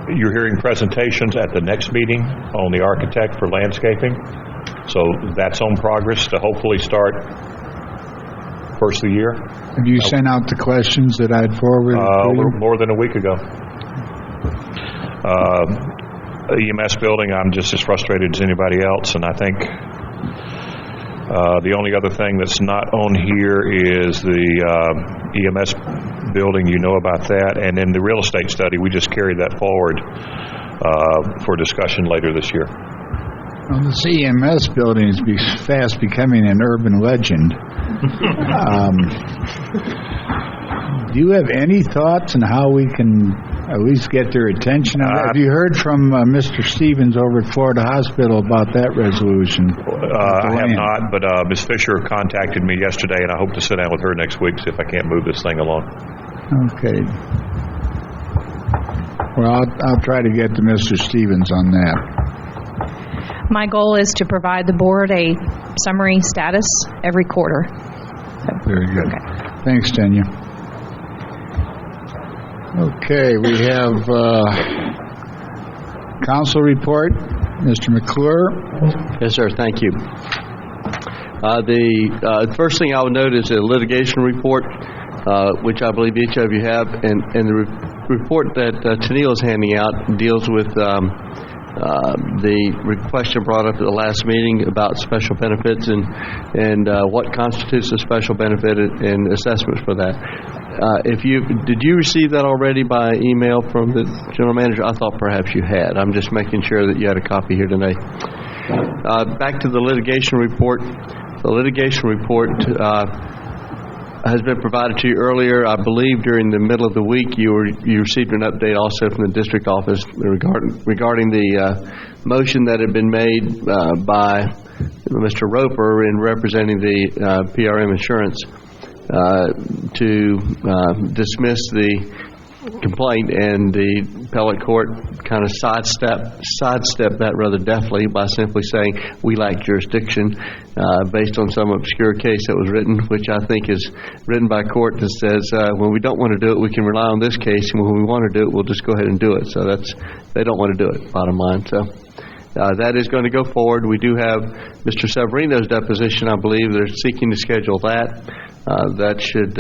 [SPEAKER 15] You're hearing presentations at the next meeting on the architect for landscaping. So that's on progress to hopefully start first of the year.
[SPEAKER 2] Have you sent out the questions that I'd forwarded?
[SPEAKER 15] More than a week ago. EMS building, I'm just as frustrated as anybody else, and I think the only other thing that's not on here is the EMS building. You know about that. And then the real estate study, we just carried that forward for discussion later this year.
[SPEAKER 2] Well, this EMS building is fast becoming an urban legend. Do you have any thoughts on how we can at least get their attention on that? Have you heard from Mr. Stevens over at Florida Hospital about that resolution?
[SPEAKER 15] I have not, but Ms. Fisher contacted me yesterday, and I hope to sit down with her next week, see if I can't move this thing along.
[SPEAKER 2] Okay. Well, I'll try to get to Mr. Stevens on that.
[SPEAKER 18] My goal is to provide the board a summary status every quarter.
[SPEAKER 2] Very good.
[SPEAKER 18] Okay.
[SPEAKER 2] Thanks, Tanya. Okay, we have council report. Mr. McClure.
[SPEAKER 7] Yes, sir. Thank you. The first thing I would note is a litigation report, which I believe each of you have, and the report that Tennille is handing out deals with the question brought up at the last meeting about special benefits and what constitutes a special benefit and assessments for that. Did you receive that already by email from the general manager? I thought perhaps you had. I'm just making sure that you had a copy here today. Back to the litigation report. The litigation report has been provided to you earlier. I believe during the middle of the week you received an update also from the district office regarding the motion that had been made by Mr. Roper in representing the PRM Insurance to dismiss the complaint, and the appellate court kind of sidestepped that rather deftly by simply saying we lack jurisdiction based on some obscure case that was written, which I think is written by court that says when we don't want to do it, we can rely on this case, and when we want to do it, we'll just go ahead and do it. So they don't want to do it, bottom line. So that is going to go forward. We do have Mr. Severino's deposition. I believe they're seeking to schedule that. That should,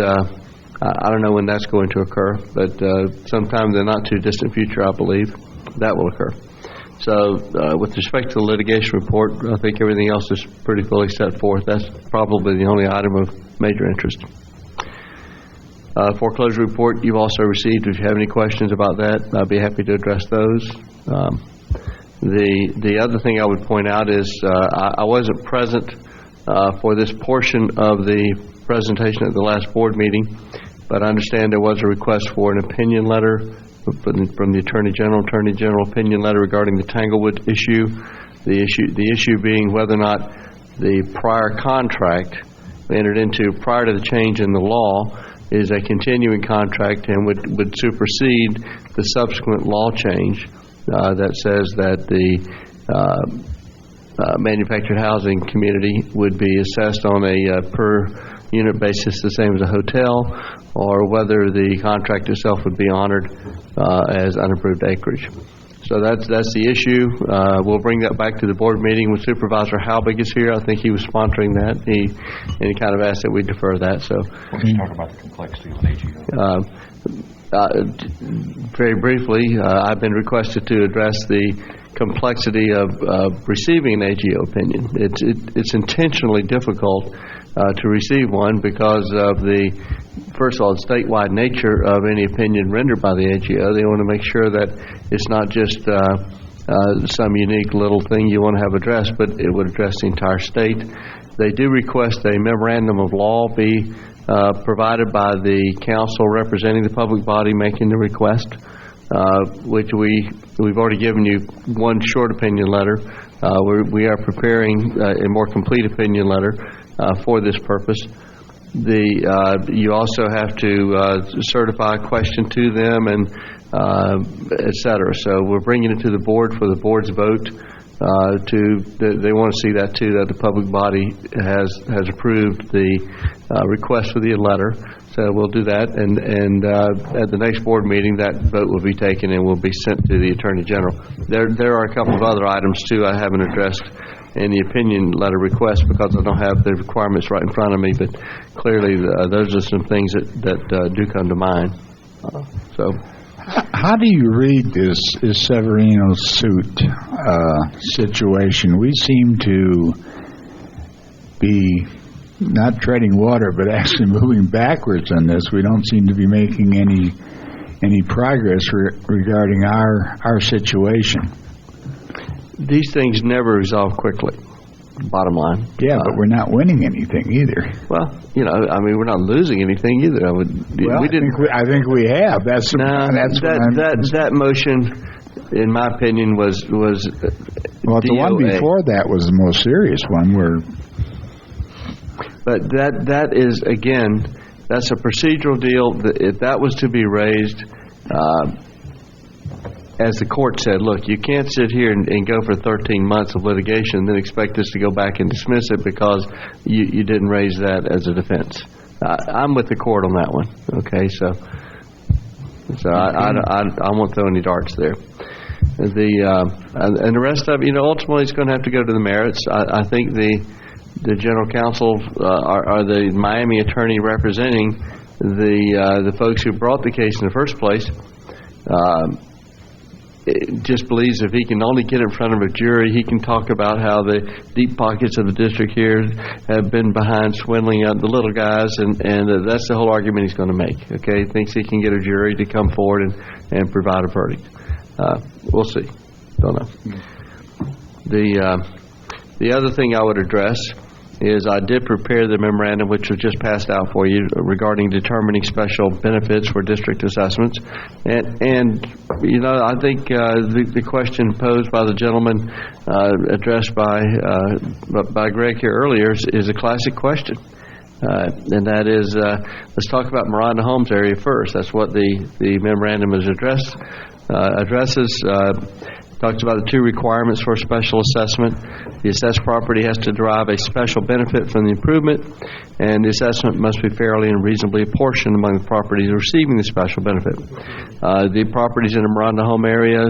[SPEAKER 7] I don't know when that's going to occur, but sometime in the not too distant future, I believe, that will occur. So with respect to the litigation report, I think everything else is pretty fully set forth. That's probably the only item of major interest. Foreclosure report you've also received. If you have any questions about that, I'd be happy to address those. The other thing I would point out is I wasn't present for this portion of the presentation at the last board meeting, but I understand there was a request for an opinion letter from the Attorney General opinion letter regarding the Tanglewood issue. The issue being whether or not the prior contract entered into prior to the change in the law is a continuing contract and would supersede the subsequent law change that says that the manufactured housing community would be assessed on a per unit basis the same as a hotel, or whether the contract itself would be honored as unapproved acreage. So that's the issue. We'll bring that back to the board meeting when Supervisor Halbig is here. I think he was sponsoring that. He kind of asked that we defer that. So
[SPEAKER 15] let's talk about the complexity of an AGO.
[SPEAKER 7] Very briefly, I've been requested to address the complexity of receiving an AGO opinion. It's intentionally difficult to receive one because of the, first of all, the statewide nature of any opinion rendered by the AGO. They want to make sure that it's not just some unique little thing you want to have addressed, but it would address the entire state. They do request a memorandum of law be provided by the council representing the public body making the request, which we've already given you one short opinion letter. We are preparing a more complete opinion letter for this purpose. You also have to certify a question to them, and et cetera. So we're bringing it to the board for the board's vote. They want to see that too, that the public body has approved the request for the letter. So we'll do that, and at the next board meeting, that vote will be taken and will be sent to the Attorney General. There are a couple of other items too I haven't addressed in the opinion letter request because I don't have the requirements right in front of me, but clearly those are some things that do come to mind. So.
[SPEAKER 2] How do you read this Severino suit situation? We seem to be not treading water, but actually moving backwards on this. We don't seem to be making any progress regarding our situation.
[SPEAKER 7] These things never resolve quickly, bottom line.
[SPEAKER 2] Yeah, but we're not winning anything either.
[SPEAKER 7] Well, we're not losing anything either.
[SPEAKER 2] I think we have.
[SPEAKER 7] That motion, in my opinion, was
[SPEAKER 2] well, the one before that was the most serious one.
[SPEAKER 7] But that is, again, that's a procedural deal. If that was to be raised, as the court said, look, you can't sit here and go for 13 months of litigation and then expect us to go back and dismiss it because you didn't raise that as a defense. I'm with the court on that one. Okay, so I won't throw any darts there. And the rest of it, ultimately it's going to have to go to the merits. I think the general counsel or the Miami attorney representing the folks who brought the case in the first place just believes if he can only get in front of a jury, he can talk about how the deep pockets of the district here have been behind swindling out the little guys, and that's the whole argument he's going to make. Okay, he thinks he can get a jury to come forward and provide a verdict. We'll see. Don't know. The other thing I would address is I did prepare the memorandum, which was just passed out for you, regarding determining special benefits for district assessments. And I think the question posed by the gentleman addressed by Greg here earlier is a classic question. And that is, let's talk about Miranda Homes area first. That's what the memorandum is addresses. Talks about the two requirements for a special assessment. The assessed property has to derive a special benefit from the improvement, and the assessment must be fairly and reasonably apportioned among the properties receiving the special benefit. The properties in the Miranda Home area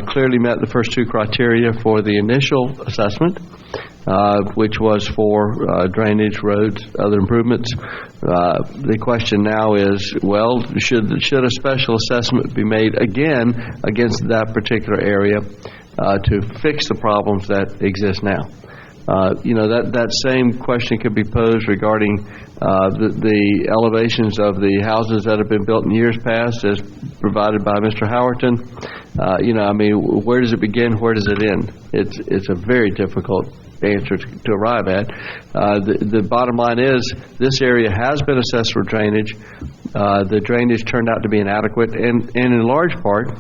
[SPEAKER 7] clearly met the first two criteria for the initial assessment, which was for drainage, roads, other improvements. The question now is, well, should a special assessment be made again against that particular area to fix the problems that exist now? That same question could be posed regarding the elevations of the houses that have been built in years past, as provided by Mr. Howerton. Where does it begin? Where does it end? It's a very difficult answer to arrive at. The bottom line is this area has been assessed for drainage. The drainage turned out to be inadequate, and in large part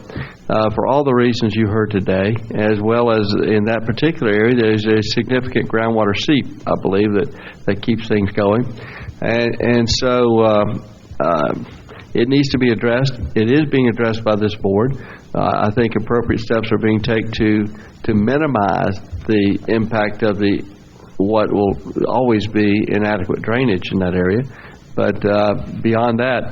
[SPEAKER 7] for all the reasons you heard today, as well as in that particular area there's a significant groundwater seep, I believe, that keeps things going, and so it needs to be addressed. It is being addressed by this board. I think appropriate steps are being taken to minimize the impact of what will always be inadequate drainage in that area. But beyond that,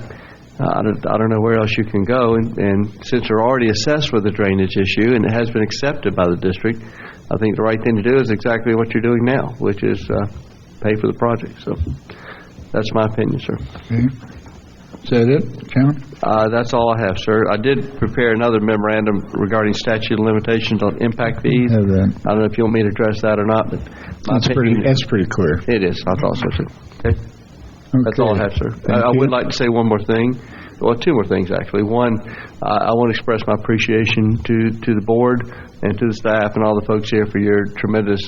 [SPEAKER 7] I don't know where else you can go. And since we're already assessed with the drainage issue and it has been accepted by the district, I think the right thing to do is exactly what you're doing now, which is pay for the project. So that's my opinion, sir.
[SPEAKER 2] Okay. Is that it, Chairman?
[SPEAKER 7] That's all I have, sir. I did prepare another memorandum regarding statute of limitations on impact fees. I don't know if you want me to address that or not, but
[SPEAKER 2] that's pretty clear.
[SPEAKER 7] It is. I thought so, sir. Okay. That's all I have, sir. I would like to say one more thing. Well, two more things, actually. One, I want to express my appreciation to the board and to the staff and all the folks here for your tremendous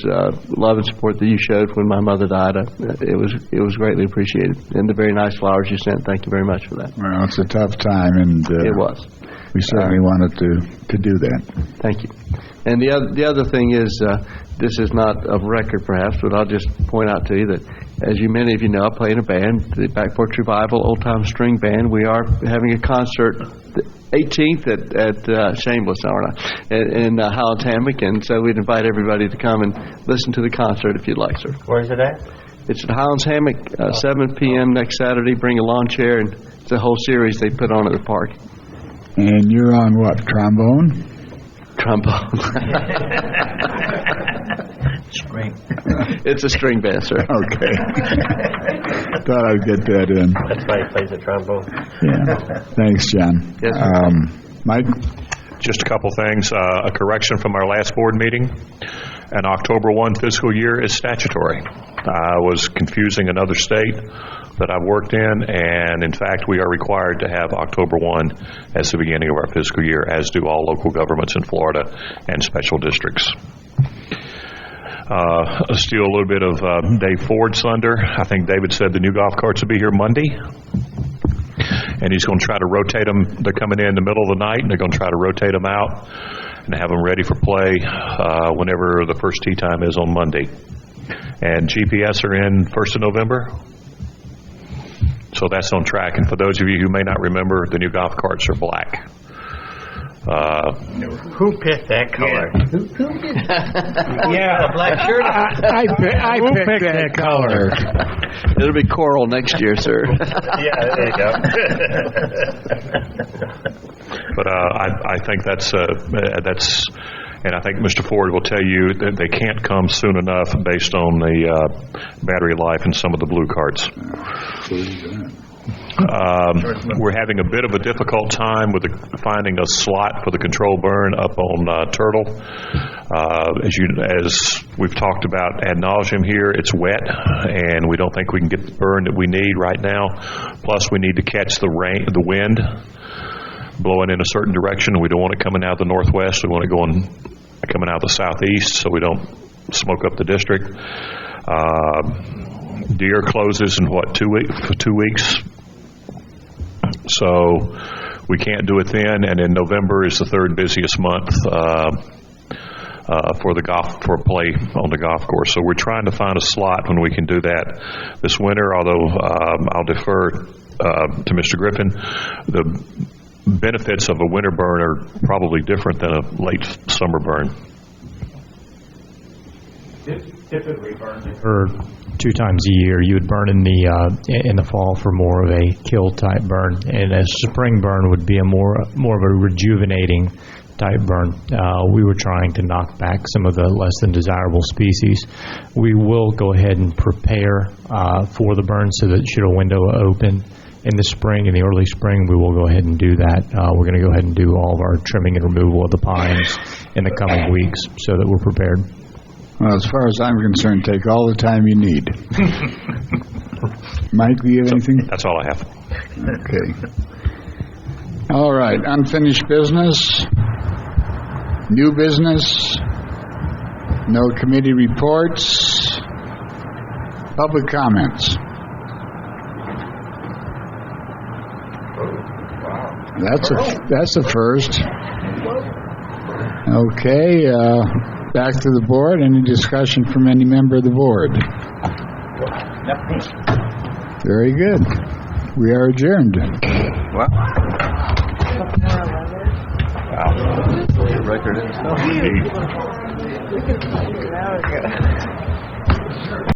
[SPEAKER 7] love and support that you showed when my mother died. It was greatly appreciated. And the very nice flowers you sent, thank you very much for that.
[SPEAKER 2] Well, it's a tough time, and
[SPEAKER 7] it was.
[SPEAKER 2] We certainly wanted to do that.
[SPEAKER 7] Thank you. And the other thing is, this is not of record perhaps, but I'll just point out to you that, as many of you know, I play in a band, the Back Porch Revival Old Time String Band. We are having a concert the 18th at Shameless, aren't I, in Highlands Hammock, and so we'd invite everybody to come and listen to the concert if you'd like, sir.
[SPEAKER 3] Where's it at?
[SPEAKER 7] It's at Highlands Hammock, 7 p.m. next Saturday. Bring a lawn chair, and it's a whole series they put on at the park.
[SPEAKER 2] And you're on what, trombone?
[SPEAKER 7] Trombone.
[SPEAKER 3] String.
[SPEAKER 7] It's a string band, sir.
[SPEAKER 2] Okay. Thought I'd get that in.
[SPEAKER 3] That's why he plays the trombone.
[SPEAKER 2] Yeah. Thanks, John.
[SPEAKER 7] Yes,
[SPEAKER 2] Mike?
[SPEAKER 15] Just a couple things. A correction from our last board meeting. An October 1 fiscal year is statutory. I was confusing another state that I've worked in, and in fact, we are required to have October 1 as the beginning of our fiscal year, as do all local governments in Florida and special districts. Steal a little bit of Dave Ford's thunder. I think David said the new golf carts will be here Monday, and he's going to try to rotate them. They're coming in the middle of the night, and they're going to try to rotate them out and have them ready for play whenever the first tee time is on Monday. And GPS are in 1st of November. So that's on track. And for those of you who may not remember, the new golf carts are black.
[SPEAKER 3] Who picked that color? Who did that?
[SPEAKER 10] Yeah.
[SPEAKER 3] A black shirt?
[SPEAKER 2] I picked that color.
[SPEAKER 7] It'll be coral next year, sir.
[SPEAKER 3] Yeah, there you go.
[SPEAKER 15] But I think that's, and I think Mr. Ford will tell you that they can't come soon enough based on the battery life in some of the blue carts. We're having a bit of a difficult time with finding a slot for the control burn up on Turtle. As we've talked about ad nauseum here, it's wet, and we don't think we can get the burn that we need right now. Plus, we need to catch the wind blowing in a certain direction. We don't want it coming out of the northwest. We want it coming out of the southeast, so we don't smoke up the district. Deer closes in 2 weeks. So we can't do it then, and in November is the third busiest month for play on the golf course. So we're trying to find a slot when we can do that this winter, although I'll defer to Mr. Griffin. The benefits of a winter burn are probably different than a late summer burn.
[SPEAKER 19] Typically burns or 2 times a year. You would burn in the fall for more of a kill type burn, and a spring burn would be a more of a rejuvenating type burn. We were trying to knock back some of the less than desirable species. We will go ahead and prepare for the burn so that should a window open in the spring, in the early spring, we will go ahead and do that. We're going to go ahead and do all of our trimming and removal of the pines in the coming weeks so that we're prepared.
[SPEAKER 2] Well, as far as I'm concerned, take all the time you need. Mike, do you have anything?
[SPEAKER 15] That's all I have.
[SPEAKER 2] Okay. All right. Unfinished business. New business. No committee reports. Public comments. That's a first. Okay. Back to the board. Any discussion from any member of the board? Very good. We are adjourned.
[SPEAKER 15] Wow.
[SPEAKER 7] Record.
[SPEAKER 15] Indeed.